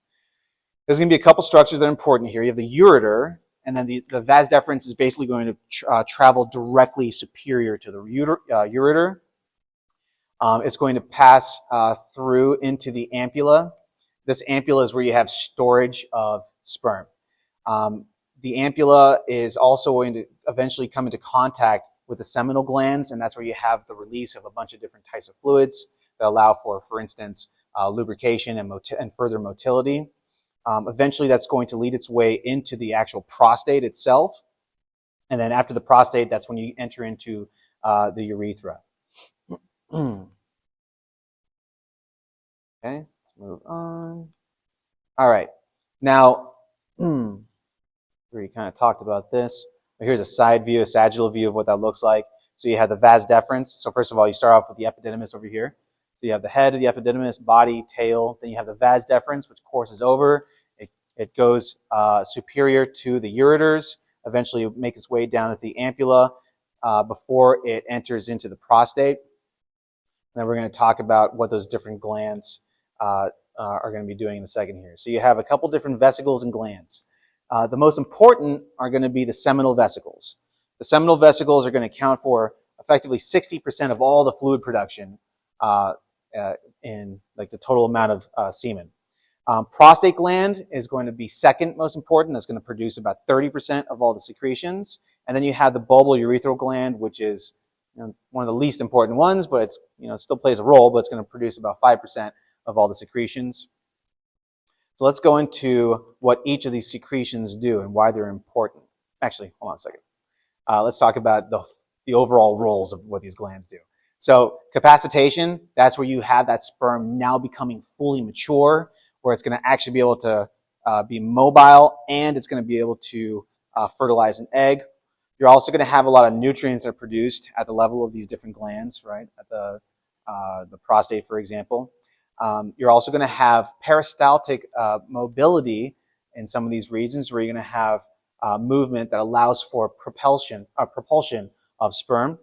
There's going to be a couple structures that are important here. You have the ureter, and then the vas deferens is basically going to travel directly superior to the ureter. It's going to pass through into the ampulla. This ampulla is where you have storage of sperm. The ampulla is also going to eventually come into contact with the seminal glands, and that's where you have the release of a bunch of different types of fluids that allow for instance, lubrication and further motility. Eventually, that's going to lead its way into the actual prostate itself, and then after the prostate, that's when you enter into the urethra. Okay, let's move on. All right, now, we kind of talked about this. Here's a side view, a sagittal view of what that looks like. So you have the vas deferens. So first of all, you start off with the epididymis over here. So you have the head of the epididymis, body, tail. Then you have the vas deferens, which courses over. It goes superior to the ureters. Eventually, it makes its way down at the ampulla before it enters into the prostate. And then we're going to talk about what those different glands are going to be doing in a second here. So you have a couple different vesicles and glands. The most important are going to be the seminal vesicles. The seminal vesicles are going to account for effectively 60% of all the fluid production in like the total amount of semen. Prostate gland is going to be second most important. That's going to produce about 30% of all the secretions. And then you have the bulbourethral gland, which is one of the least important ones, but it's still plays a role, but it's going to produce about 5% of all the secretions. So let's go into what each of these secretions do and why they're important. Actually, hold on a second. Let's talk about the overall roles of what these glands do. So capacitation, that's where you have that sperm now becoming fully mature, where it's going to actually be able to be mobile, and it's going to be able to fertilize an egg. You're also going to have a lot of nutrients that are produced at the level of these different glands, right? At the prostate, for example. You're also going to have peristaltic mobility in some of these regions, where you're going to have movement that allows for propulsion of sperm.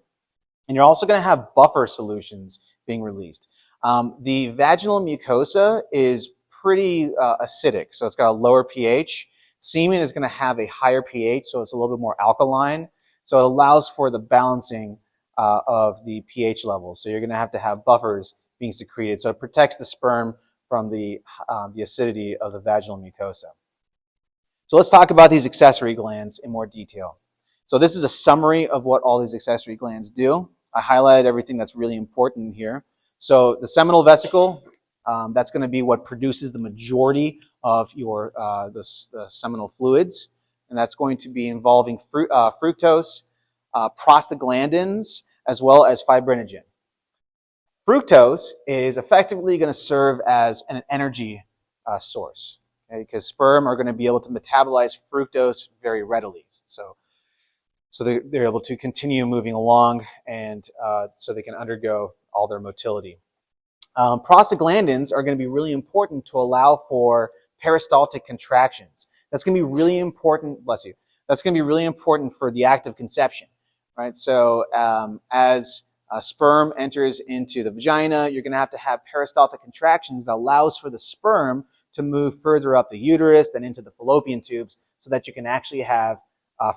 And you're also going to have buffer solutions being released. The vaginal mucosa is pretty acidic, so it's got a lower pH. Semen is going to have a higher pH, so it's a little bit more alkaline. So it allows for the balancing of the pH levels. So you're going to have buffers being secreted. So it protects the sperm from the acidity of the vaginal mucosa. So let's talk about these accessory glands in more detail. So this is a summary of what all these accessory glands do. I highlighted everything that's really important here. So the seminal vesicle, that's going to be what produces the majority of your the seminal fluids, and that's going to be involving fructose, prostaglandins, as well as fibrinogen. Fructose is effectively going to serve as an energy source, okay, because sperm are going to be able to metabolize fructose very readily. So they're able to continue moving along, and so they can undergo all their motility. Prostaglandins are going to be really important to allow for peristaltic contractions. That's going to be really important, bless you, that's going to be really important for the act of conception, right? So as sperm enters into the vagina, you're going to have peristaltic contractions that allows for the sperm to move further up the uterus than into the fallopian tubes so that you can actually have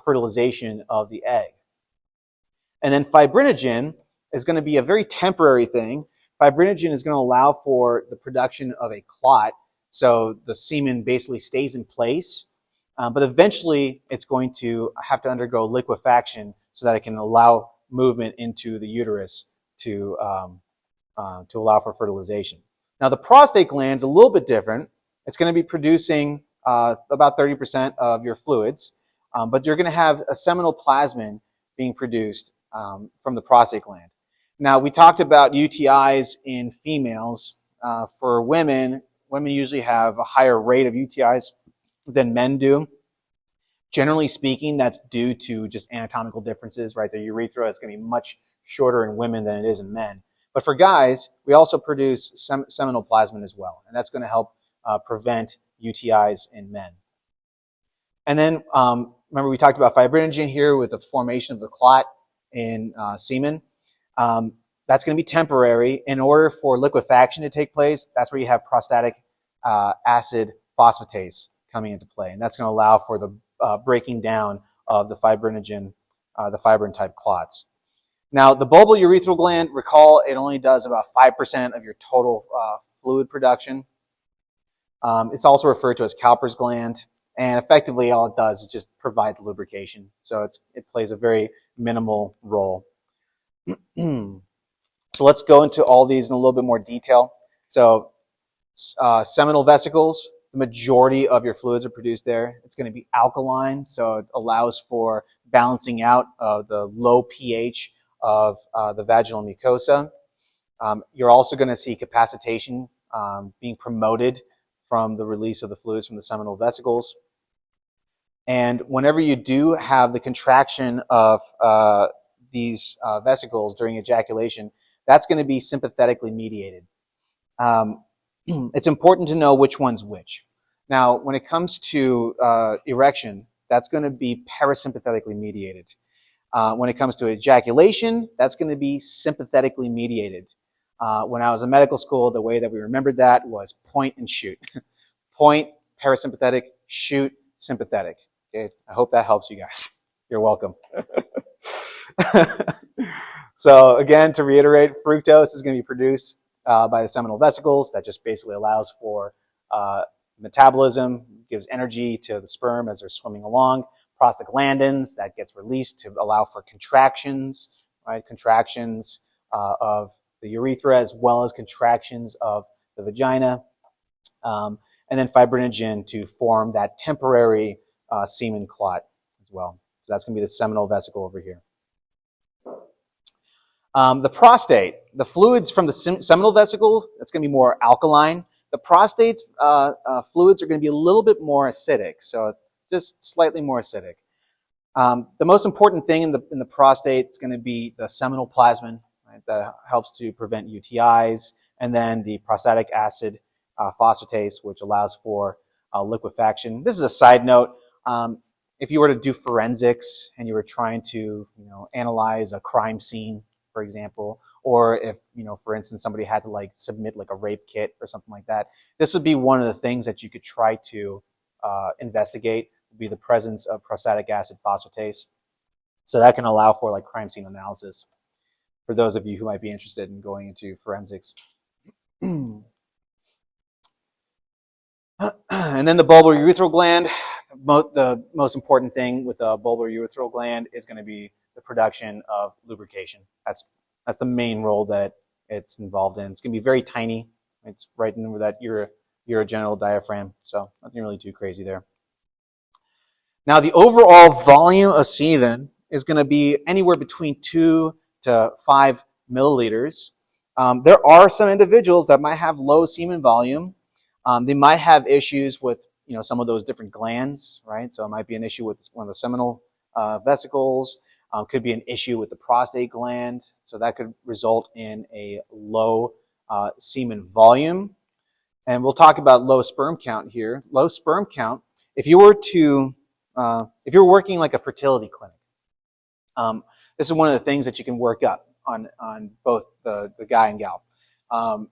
fertilization of the egg. And then fibrinogen is going to be a very temporary thing. Fibrinogen is going to allow for the production of a clot, so the semen basically stays in place, but eventually it's going to have to undergo liquefaction so that it can allow movement into the uterus to allow for fertilization. Now the prostate gland is a little bit different. It's going to be producing about 30% of your fluids, but you're going to have a seminal plasmin being produced from the prostate gland. Now, we talked about UTIs in females. For women usually have a higher rate of UTIs than men do. Generally speaking, that's due to just anatomical differences, right? The urethra is going to be much shorter in women than it is in men. But for guys, we also produce seminal plasmin as well, and that's going to help prevent UTIs in men. And then, remember we talked about fibrinogen here with the formation of the clot in semen. That's going to be temporary. In order for liquefaction to take place, that's where you have prostatic acid phosphatase coming into play. And that's going to allow for the breaking down of the fibrinogen, the fibrin-type clots. Now, the bulbourethral gland, recall, it only does about 5% of your total fluid production. It's also referred to as Cowper's gland. And effectively, all it does is just provides lubrication. So it plays a very minimal role. So let's go into all these in a little bit more detail. So seminal vesicles, the majority of your fluids are produced there. It's going to be alkaline, so it allows for balancing out of the low pH of the vaginal mucosa. You're also going to see capacitation being promoted from the release of the fluids from the seminal vesicles. And whenever you do have the contraction of these vesicles during ejaculation, that's going to be sympathetically mediated. It's important to know which one's which. Now, when it comes to erection, that's going to be parasympathetically mediated. When it comes to ejaculation, that's going to be sympathetically mediated. When I was in medical school, the way that we remembered that was point and shoot. Point, parasympathetic, shoot, sympathetic. Okay? I hope that helps you guys. You're welcome. So again, to reiterate, fructose is going to be produced by the seminal vesicles. That just basically allows for metabolism, gives energy to the sperm as they're swimming along. Prostaglandins, that gets released to allow for contractions, right? Contractions of the urethra as well as contractions of the vagina. And then fibrinogen to form that temporary semen clot as well. So that's going to be the seminal vesicle over here. The prostate, the fluids from the seminal vesicle, that's going to be more alkaline. The prostate's fluids are going to be a little bit more acidic, so just slightly more acidic. The most important thing in the prostate is going to be the seminal plasmin, right, that helps to prevent UTIs, and then the prostatic acid phosphatase, which allows for liquefaction. This is a side note. If you were to do forensics and you were trying to, analyze a crime scene, for example, or if, for instance, somebody had to submit a rape kit or something like that, this would be one of the things that you could try to investigate, would be the presence of prostatic acid phosphatase. So that can allow for crime scene analysis for those of you who might be interested in going into forensics. And then the bulbourethral gland. The the most important thing with the bulbar urethral gland is going to be the production of lubrication. That's the main role that it's involved in. It's going to be very tiny. It's right in that urogenital diaphragm, so nothing really too crazy there. Now, the overall volume of semen is going to be anywhere between 2 to 5 milliliters. There are some individuals that might have low semen volume. They might have issues with some of those different glands, right? So it might be an issue with one of the seminal vesicles. Could be an issue with the prostate gland. So that could result in a low semen volume. And we'll talk about low sperm count here. Low sperm count, if you were working like a fertility clinic, this is one of the things that you can work up on both the guy and gal.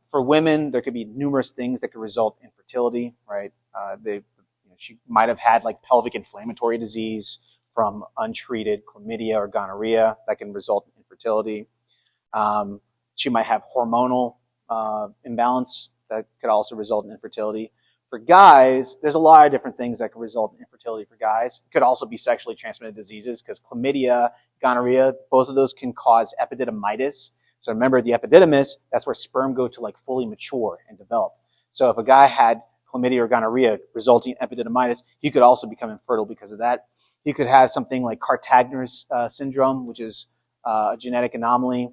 For women, there could be numerous things that could result in fertility, right? She might have had like pelvic inflammatory disease from untreated chlamydia or gonorrhea that can result in infertility. She might have hormonal imbalance that could also result in infertility. For guys, there's a lot of different things that can result in infertility for guys. It could also be sexually transmitted diseases because chlamydia, gonorrhea, both of those can cause epididymitis. So remember, the epididymis, that's where sperm go to like fully mature and develop. So if a guy had chlamydia or gonorrhea resulting in epididymitis, he could also become infertile because of that. He could have something like Cartagner's syndrome, which is a genetic anomaly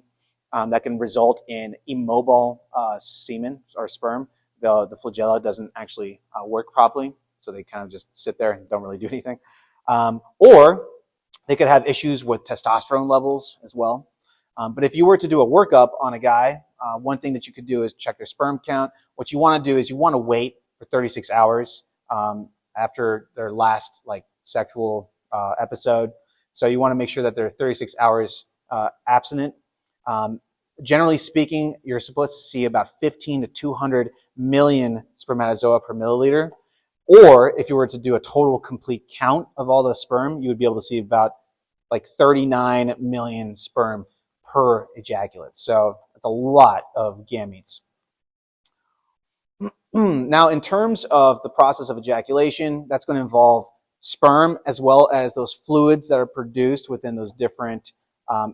that can result in immobile semen or sperm. The flagella doesn't actually work properly, so they kind of just sit there and don't really do anything. Or they could have issues with testosterone levels as well. But if you were to do a workup on a guy, one thing that you could do is check their sperm count. What you want to do is you want to wait for 36 hours after their last sexual episode. So you want to make sure that they're 36 hours abstinent. Generally speaking, you're supposed to see about 15 to 200 million spermatozoa per milliliter. Or if you were to do a total complete count of all the sperm, you would be able to see about 39 million sperm per ejaculate. So that's a lot of gametes. Now, in terms of the process of ejaculation, that's going to involve sperm as well as those fluids that are produced within those different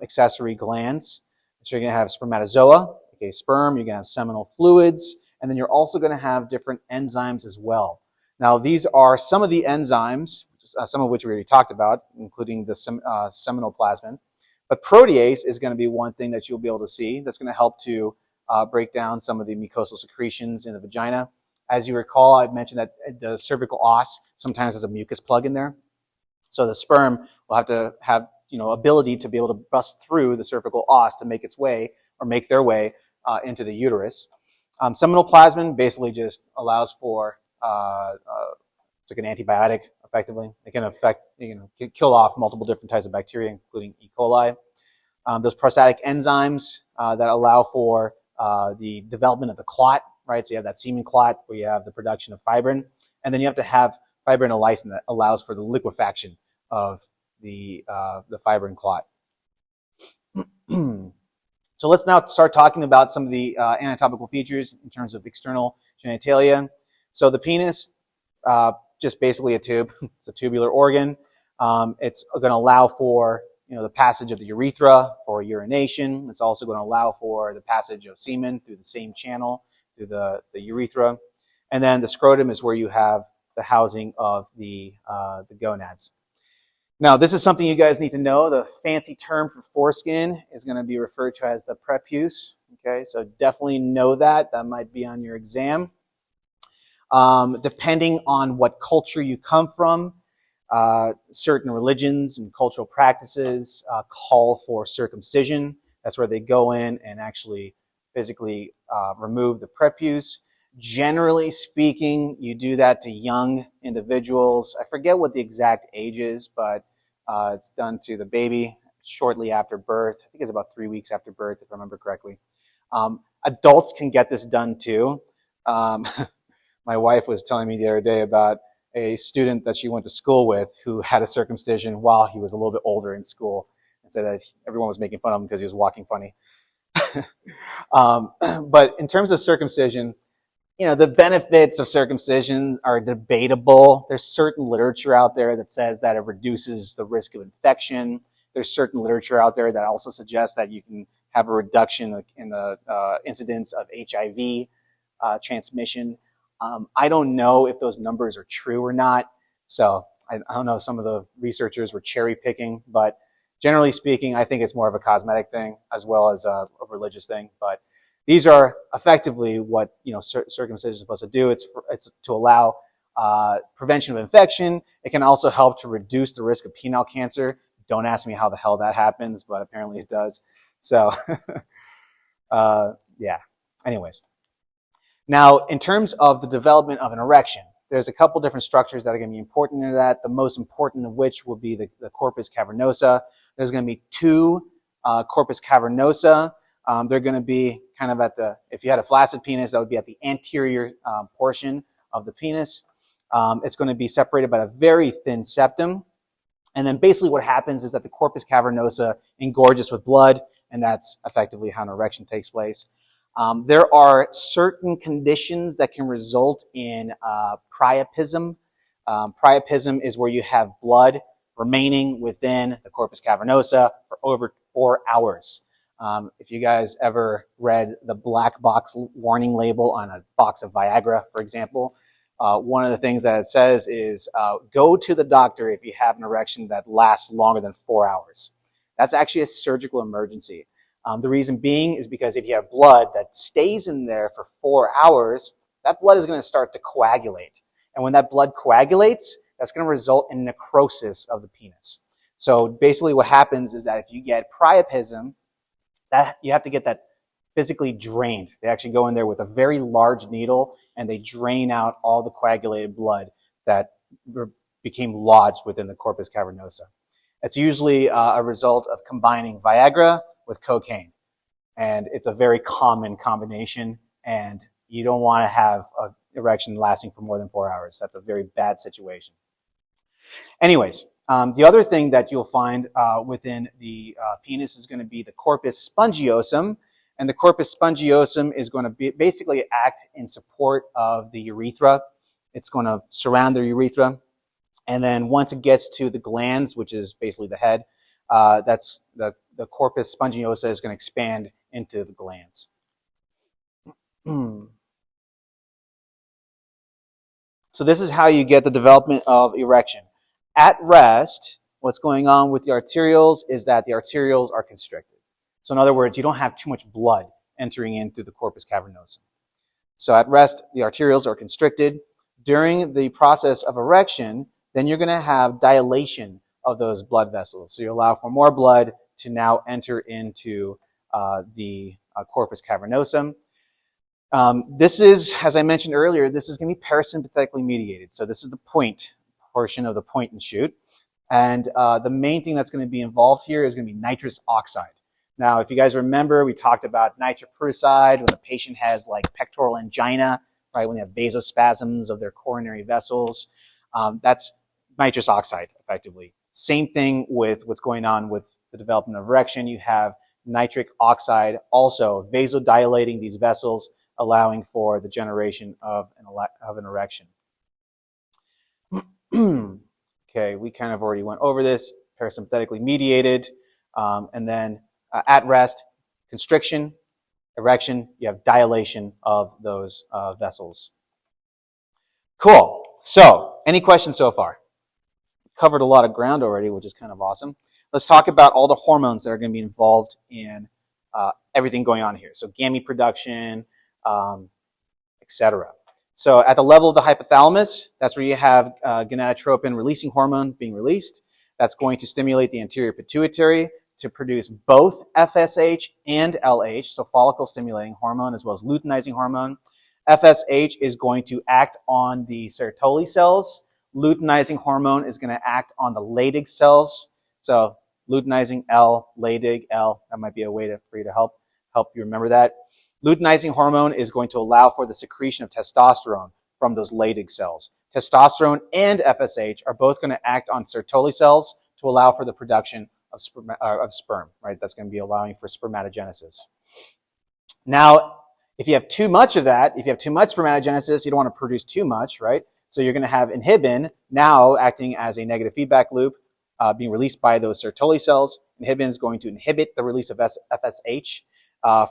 accessory glands. So you're going to have spermatozoa, okay, sperm, you're going to have seminal fluids, and then you're also going to have different enzymes as well. Now, these are some of the enzymes, some of which we already talked about, including the seminal plasmin. But protease is going to be one thing that you'll be able to see that's going to help to break down some of the mucosal secretions in the vagina. As you recall, I've mentioned that the cervical os sometimes has a mucus plug in there. So the sperm will have to have ability to be able to bust through the cervical os to make its way or make their way into the uterus. Seminal plasmin basically just allows for it's like an antibiotic, effectively. It can kill off multiple different types of bacteria, including E. coli. Those prostatic enzymes that allow for the development of the clot, right? So you have that semen clot where you have the production of fibrin, and then you have to have fibrinolysin that allows for the liquefaction of the fibrin clot. So let's now start talking about some of the anatomical features in terms of external genitalia. So the penis, just basically a tube. It's a tubular organ. It's going to allow for the passage of the urethra for urination. It's also going to allow for the passage of semen through the same channel through the urethra. And then the scrotum is where you have the housing of the gonads. Now, this is something you guys need to know. The fancy term for foreskin is going to be referred to as the prepuce. Okay, so definitely know that. That might be on your exam. Depending on what culture you come from, certain religions and cultural practices call for circumcision. That's where they go in and actually physically remove the prepuce. Generally speaking, you do that to young individuals. I forget what the exact age is, but it's done to the baby shortly after birth. I think it's about 3 weeks after birth, if I remember correctly. Adults can get this done too. My wife was telling me the other day about a student that she went to school with who had a circumcision while he was a little bit older in school, and said that everyone was making fun of him because he was walking funny. But in terms of circumcision, the benefits of circumcision are debatable. There's certain literature out there that says that it reduces the risk of infection. There's certain literature out there that also suggests that you can have a reduction in the incidence of HIV transmission. I don't know if those numbers are true or not. So I don't know, some of the researchers were cherry picking, but generally speaking, I think it's more of a cosmetic thing as well as a religious thing. But these are effectively what circumcision is supposed to do. It's to allow prevention of infection. It can also help to reduce the risk of penile cancer. Don't ask me how the hell that happens, but apparently it does. So, yeah. Anyways, now in terms of the development of an erection, there's a couple different structures that are going to be important in that. The most important of which will be the corpus cavernosa. There's going to be two corpus cavernosa. They're going to be kind of if you had a flaccid penis, that would be at the anterior portion of the penis. It's going to be separated by a very thin septum. And then basically what happens is that the corpus cavernosa engorges with blood, and that's effectively how an erection takes place. There are certain conditions that can result in priapism. Priapism is where you have blood remaining within the corpus cavernosa for over 4 hours. If you guys ever read the black box warning label on a box of Viagra, for example, one of the things that it says is go to the doctor if you have an erection that lasts longer than 4 hours. That's actually a surgical emergency. The reason being is because if you have blood that stays in there for 4 hours, that blood is going to start to coagulate. And when that blood coagulates, that's going to result in necrosis of the penis. So basically what happens is that if you get priapism, that you have to get that physically drained. They actually go in there with a very large needle and they drain out all the coagulated blood that became lodged within the corpus cavernosa. It's usually a result of combining Viagra with cocaine. And it's a very common combination, and you don't want to have an erection lasting for more than 4 hours. That's a very bad situation. Anyways, the other thing that you'll find within the penis is going to be the corpus spongiosum. And the corpus spongiosum is going to basically act in support of the urethra. It's going to surround the urethra. And then once it gets to the glands, which is basically the head, that's the corpus spongiosa is going to expand into the glands. So this is how you get the development of erection. At rest, what's going on with the arterioles is that the arterioles are constricted. So in other words, you don't have too much blood entering in through the corpus cavernosum. So at rest, the arterioles are constricted. During the process of erection, then you're going to have dilation of those blood vessels. So you allow for more blood to now enter into the corpus cavernosum. This is, as I mentioned earlier, this is going to be parasympathetically mediated. So this is the point portion of the point and shoot. And the main thing that's going to be involved here is going to be nitrous oxide. Now, if you guys remember, we talked about nitroprusside when the patient has like pectoral angina, right? When they have vasospasms of their coronary vessels. That's nitrous oxide, effectively. Same thing with what's going on with the development of erection. You have nitric oxide also vasodilating these vessels, allowing for the generation of an erection. Okay, we kind of already went over this, parasympathetically mediated, and then at rest, constriction, erection, you have dilation of those vessels. Cool. So, any questions so far? Covered a lot of ground already, which is kind of awesome. Let's talk about all the hormones that are going to be involved in everything going on here. So gamete production, etc. So at the level of the hypothalamus, that's where you have gonadotropin releasing hormone being released. That's going to stimulate the anterior pituitary to produce both FSH and LH, so follicle stimulating hormone as well as luteinizing hormone. FSH is going to act on the Sertoli cells. Luteinizing hormone is going to act on the Leydig cells. So luteinizing L, Leydig L, that might be a way for you to help you remember that. Luteinizing hormone is going to allow for the secretion of testosterone from those Leydig cells. Testosterone and FSH are both going to act on Sertoli cells to allow for the production of sperm, right? That's going to be allowing for spermatogenesis. Now, If you have too much of that, if you have too much spermatogenesis, you don't want to produce too much, right? So you're going to have inhibin now acting as a negative feedback loop, being released by those Sertoli cells. Inhibin is going to inhibit the release of FSH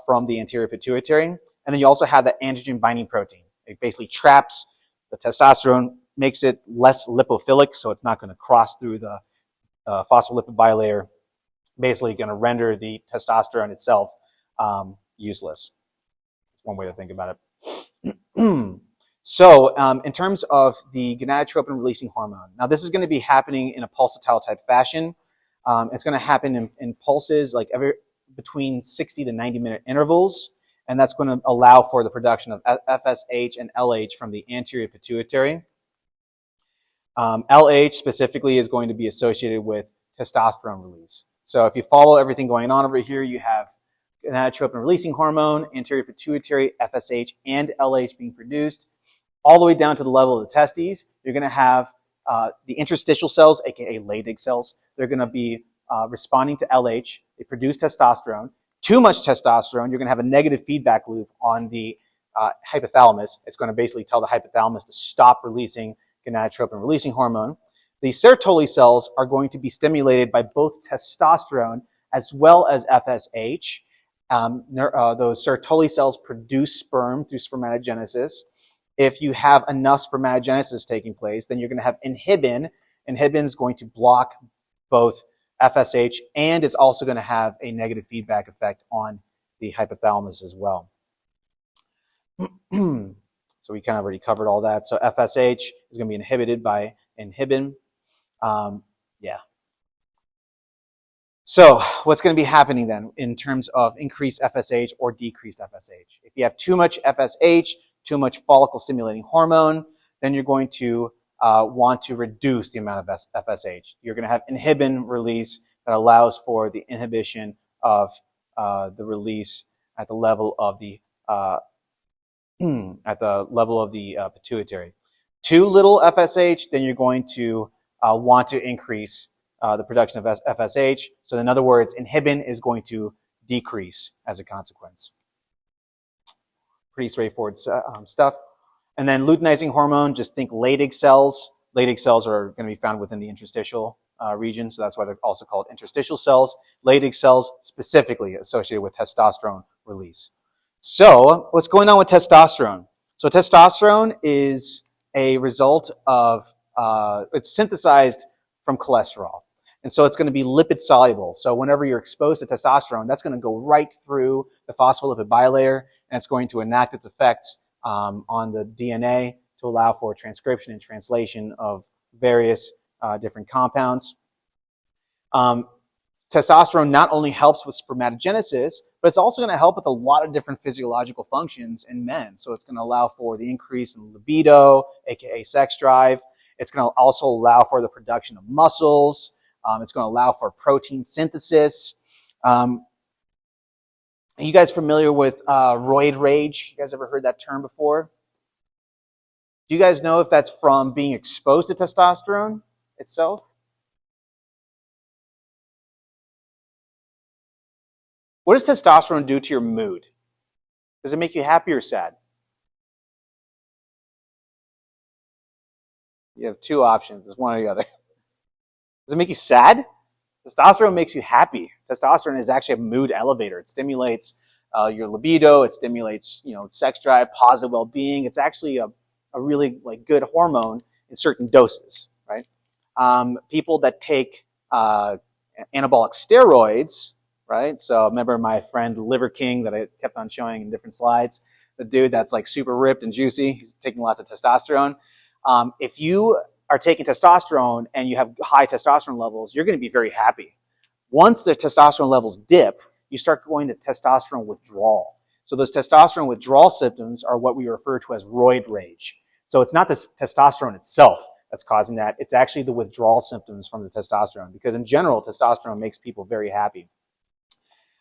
from the anterior pituitary. And then you also have the androgen binding protein. It basically traps the testosterone, makes it less lipophilic, so it's not going to cross through the phospholipid bilayer, basically going to render the testosterone itself useless. That's one way to think about it. So in terms of the gonadotropin-releasing hormone, now this is going to be happening in a pulsatile type fashion. It's going to happen in pulses like between 60 to 90-minute intervals, and that's going to allow for the production of FSH and LH from the anterior pituitary. LH specifically is going to be associated with testosterone release. So if you follow everything going on over here, you have gonadotropin-releasing hormone, anterior pituitary, FSH, and LH being produced. All the way down to the level of the testes, you're going to have the interstitial cells, aka Leydig cells. They're going to be responding to LH. They produce testosterone. Too much testosterone, you're going to have a negative feedback loop on the hypothalamus. It's going to basically tell the hypothalamus to stop releasing gonadotropin-releasing hormone. The Sertoli cells are going to be stimulated by both testosterone as well as FSH. Those Sertoli cells produce sperm through spermatogenesis. If you have enough spermatogenesis taking place, then you're going to have inhibin. Inhibin is going to block both FSH, and it's also going to have a negative feedback effect on the hypothalamus as well. So we kind of already covered all that. So FSH is going to be inhibited by inhibin. So what's going to be happening then in terms of increased FSH or decreased FSH? If you have too much FSH, too much follicle-stimulating hormone, then you're going to want to reduce the amount of FSH. You're going to have inhibin release that allows for the inhibition of the release at the level of the pituitary. Too little FSH, then you're going to want to increase the production of FSH. So in other words, inhibin is going to decrease as a consequence. Pretty straightforward stuff. And then luteinizing hormone, just think Leydig cells. Leydig cells are going to be found within the interstitial region, so that's why they're also called interstitial cells. Leydig cells specifically associated with testosterone release. So what's going on with testosterone? So testosterone is a result of, it's synthesized from cholesterol. And so it's going to be lipid soluble. So whenever you're exposed to testosterone, that's going to go right through the phospholipid bilayer, and it's going to enact its effects on the DNA to allow for transcription and translation of various different compounds. Testosterone not only helps with spermatogenesis, but it's also going to help with a lot of different physiological functions in men. So it's going to allow for the increase in libido, aka sex drive. It's going to also allow for the production of muscles. It's going to allow for protein synthesis. Are you guys familiar with roid rage? You guys ever heard that term before? Do you guys know if that's from being exposed to testosterone itself? What does testosterone do to your mood? Does it make you happy or sad? You have two options. It's one or the other. Does it make you sad? Testosterone makes you happy. Testosterone is actually a mood elevator. It stimulates your libido. It stimulates, sex drive, positive well-being. It's actually a really good hormone in certain doses, right? People that take anabolic steroids, right? So remember my friend Liver King that I kept on showing in different slides, the dude that's like super ripped and juicy. He's taking lots of testosterone. If you are taking testosterone and you have high testosterone levels, you're going to be very happy. Once the testosterone levels dip, you start going to testosterone withdrawal. So those testosterone withdrawal symptoms are what we refer to as roid rage. So it's not the testosterone itself that's causing that. It's actually the withdrawal symptoms from the testosterone, because in general, testosterone makes people very happy.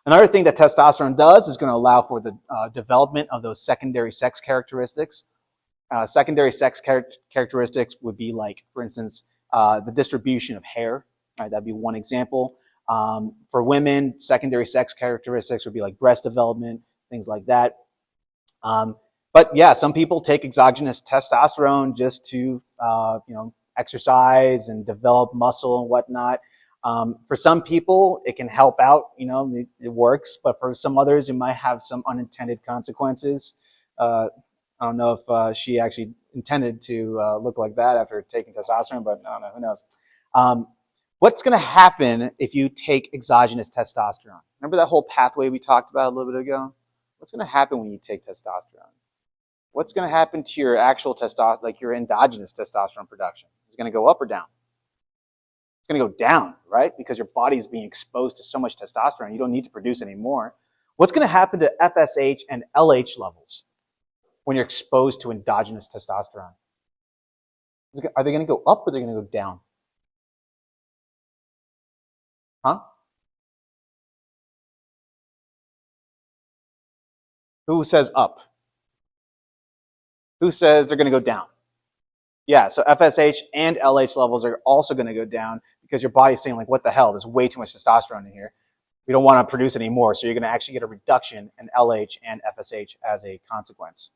Another thing that testosterone does is going to allow for the development of those secondary sex characteristics. Secondary sex characteristics would be like, for instance, the distribution of hair. Right, that'd be one example. For women, secondary sex characteristics would be like breast development, things like that. But yeah, some people take exogenous testosterone just to, exercise and develop muscle and whatnot. For some people, it can help out, it works, but for some others, it might have some unintended consequences. I don't know if she actually intended to look like that after taking testosterone, but I don't know, who knows. What's going to happen if you take exogenous testosterone? Remember that whole pathway we talked about a little bit ago? What's going to happen when you take testosterone? What's going to happen to your actual testosterone, like your endogenous testosterone production? Is it going to go up or down? It's going to go down, right? Because your body is being exposed to so much testosterone, you don't need to produce any more. What's going to happen to FSH and LH levels when you're exposed to endogenous testosterone? Are they going to go up or are they going to go down? Huh? Who says up? Who says they're going to go down? Yeah, so FSH and LH levels are also going to go down because your body's saying, like, what the hell? There's way too much testosterone in here. We don't want to produce any more. So you're going to actually get a reduction in LH and FSH as a consequence.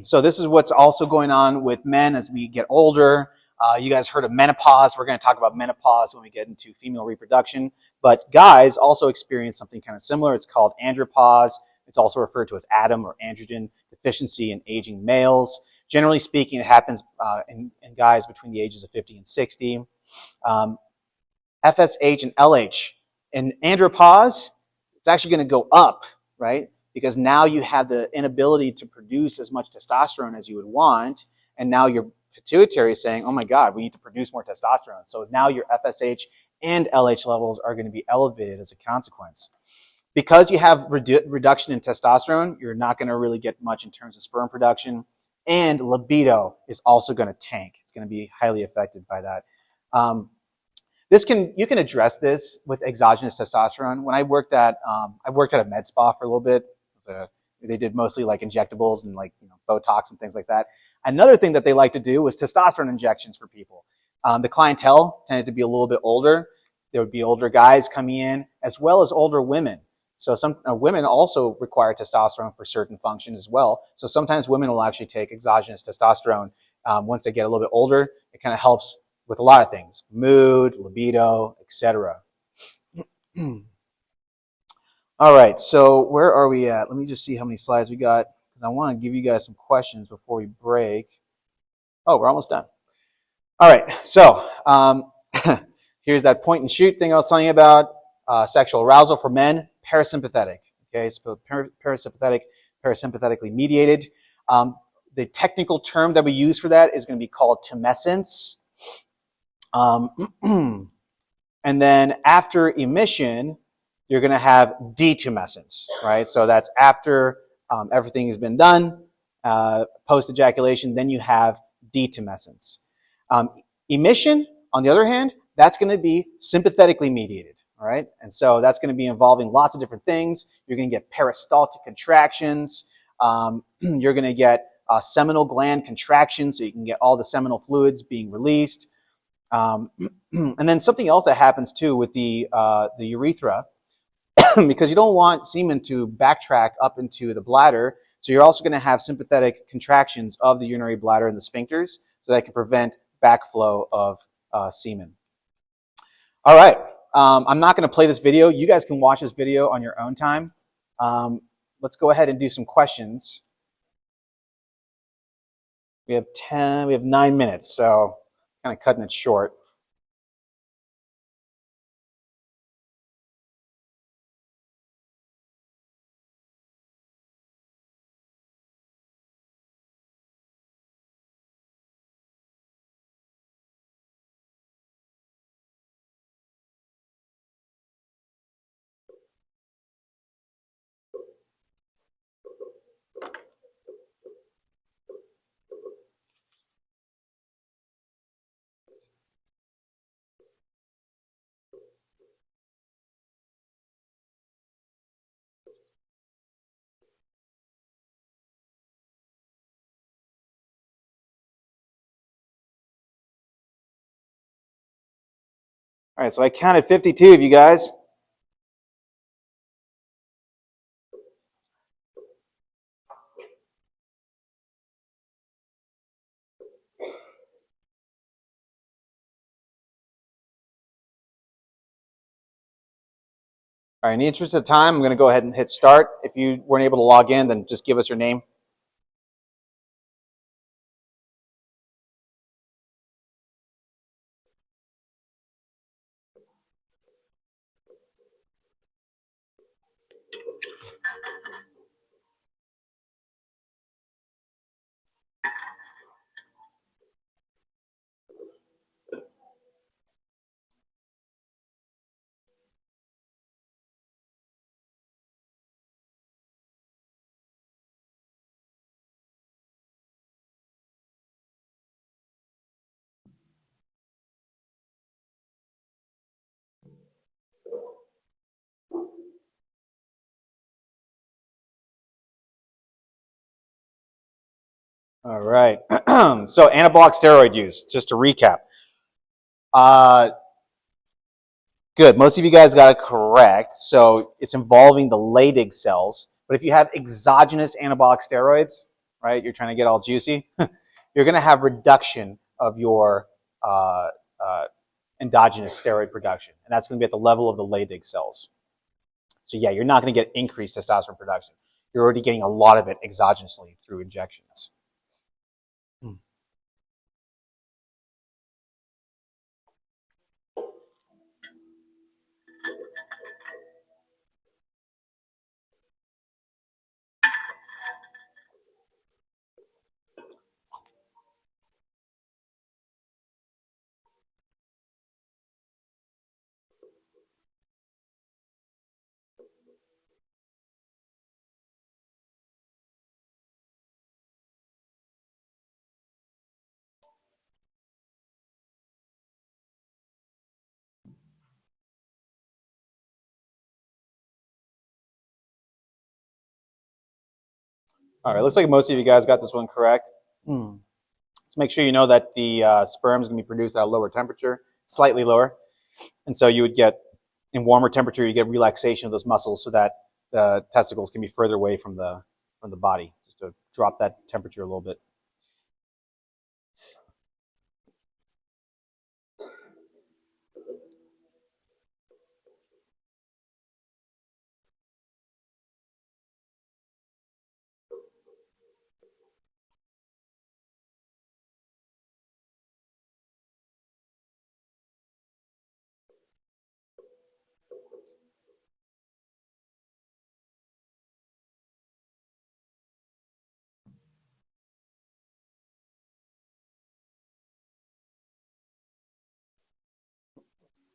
So this is what's also going on with men as we get older. You guys heard of menopause. We're going to talk about menopause when we get into female reproduction. But guys also experience something kind of similar. It's called andropause. It's also referred to as ADAM or androgen deficiency in aging males. Generally speaking, it happens in guys between the ages of 50 and 60. FSH and LH. In andropause, it's actually going to go up, right? Because now you have the inability to produce as much testosterone as you would want, and now your pituitary is saying, oh my God, we need to produce more testosterone. So now your FSH and LH levels are going to be elevated as a consequence. Because you have reduction in testosterone, you're not going to really get much in terms of sperm production, and libido is also going to tank. It's going to be highly affected by that. You can address this with exogenous testosterone. When I worked at a med spa for a little bit. They did mostly like injectables and like Botox and things like that. Another thing that they like to do was testosterone injections for people. The clientele tended to be a little bit older. There would be older guys coming in as well as older women. So some women also require testosterone for certain functions as well. So sometimes women will actually take exogenous testosterone once they get a little bit older. It kind of helps with a lot of things: mood, libido, etc. All right, so where are we at? Let me just see how many slides we got, because I want to give you guys some questions before we break. Oh, we're almost done. All right, so here's that point and shoot thing I was telling you about. Sexual arousal for men, parasympathetic. Okay, so parasympathetically mediated. The technical term that we use for that is going to be called tumescence. And then after emission, you're going to have detumescence, right? So that's after everything has been done, post-ejaculation, then you have detumescence. Emission, on the other hand, that's going to be sympathetically mediated, all right? And so that's going to be involving lots of different things. You're going to get peristaltic contractions. You're going to get seminal gland contractions, so you can get all the seminal fluids being released. And then something else that happens too with the urethra, because you don't want semen to backtrack up into the bladder, so you're also going to have sympathetic contractions of the urinary bladder and the sphincters, so that can prevent backflow of semen. All right, I'm not going to play this video. You guys can watch this video on your own time. Let's go ahead and do some questions. We have 9 minutes, so kind of cutting it short. All right, so I counted 52 of you guys. All right, in the interest of time, I'm going to go ahead and hit start. If you weren't able to log in, then just give us your name. All right. So anabolic steroid use, just to recap. Uh, Good. Most of you guys got it correct. So it's involving the Leydig cells. But if you have exogenous anabolic steroids, right, you're trying to get all juicy, you're going to have reduction of your uh, uh, endogenous steroid production. And that's going to be at the level of the Leydig cells. So yeah, you're not going to get increased testosterone production. You're already getting a lot of it exogenously through injections. All right, looks like most of you guys got this one correct. Let's make sure you know that the sperm is going to be produced at a lower temperature, slightly lower. And so you would get, in warmer temperature, you get relaxation of those muscles so that the testicles can be further away from the body, just to drop that temperature a little bit.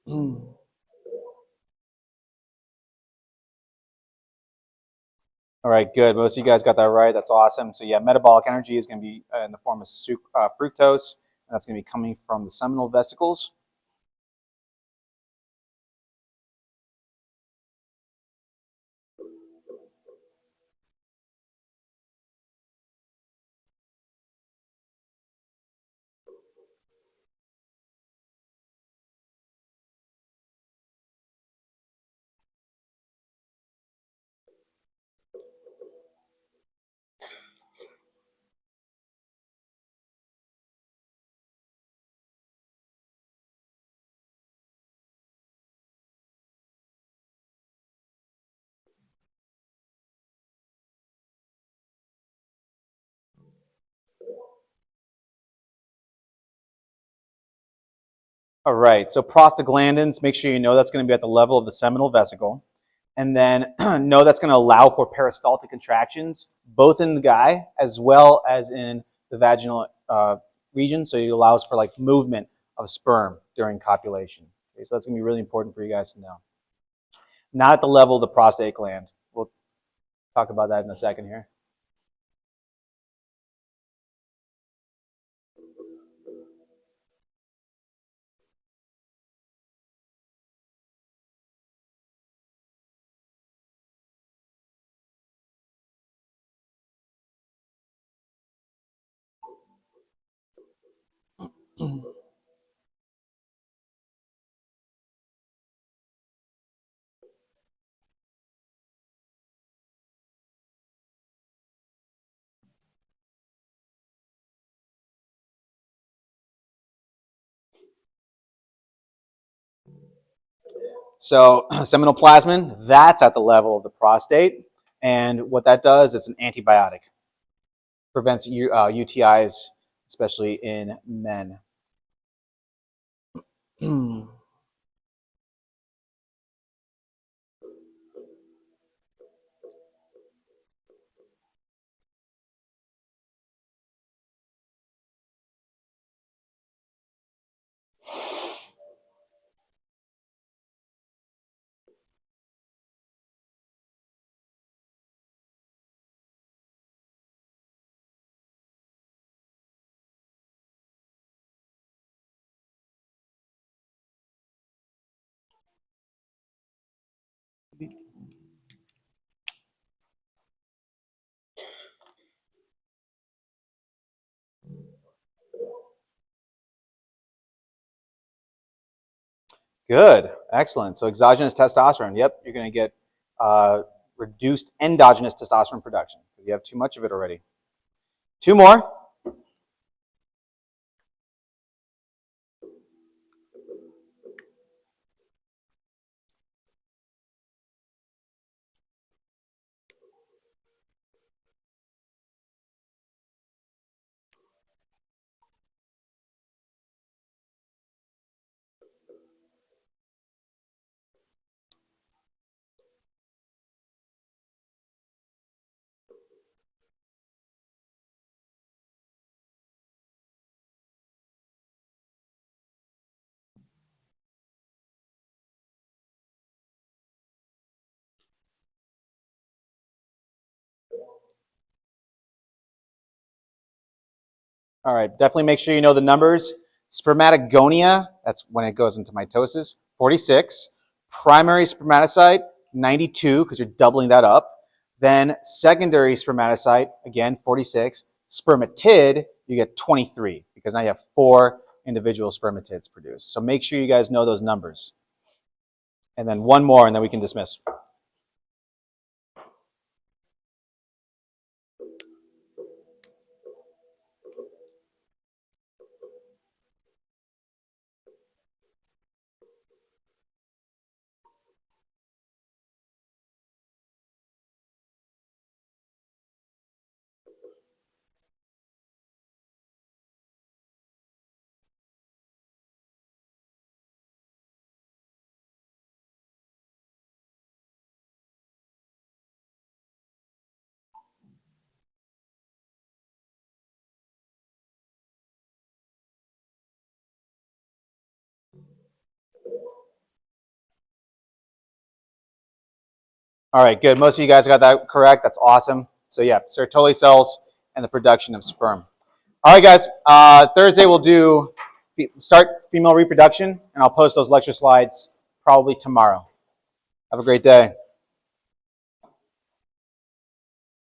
Mm. All right, good. Most of you guys got that right. That's awesome. So yeah, metabolic energy is going to be in the form of fructose, and that's going to be coming from the seminal vesicles. All right, so prostaglandins, make sure you know that's going to be at the level of the seminal vesicle. And then know that's going to allow for peristaltic contractions, both in the guy as well as in the vaginal region. So it allows for like movement of sperm during copulation. Okay, so that's going to be really important for you guys to know. Not at the level of the prostate gland. We'll talk about that in a second here. So seminal plasmin, that's at the level of the prostate. And what that does, it's an antibiotic. Prevents UTIs, especially in men. Good, excellent. So exogenous testosterone, yep, you're going to get reduced endogenous testosterone production because you have too much of it already. 2 more. All right, definitely make sure you know the numbers. Spermatogonia, that's when it goes into mitosis, 46. Primary spermatocyte, 92, because you're doubling that up. Then secondary spermatocyte, again, 46. Spermatid, you get 23, because now you have 4 individual spermatids produced. So make sure you guys know those numbers. And then 1 more, and then we can dismiss. All right, good. Most of you guys got that correct. That's awesome. So yeah, Sertoli cells and the production of sperm. All right, guys. Thursday we'll start female reproduction, and I'll post those lecture slides probably tomorrow. Have a great day.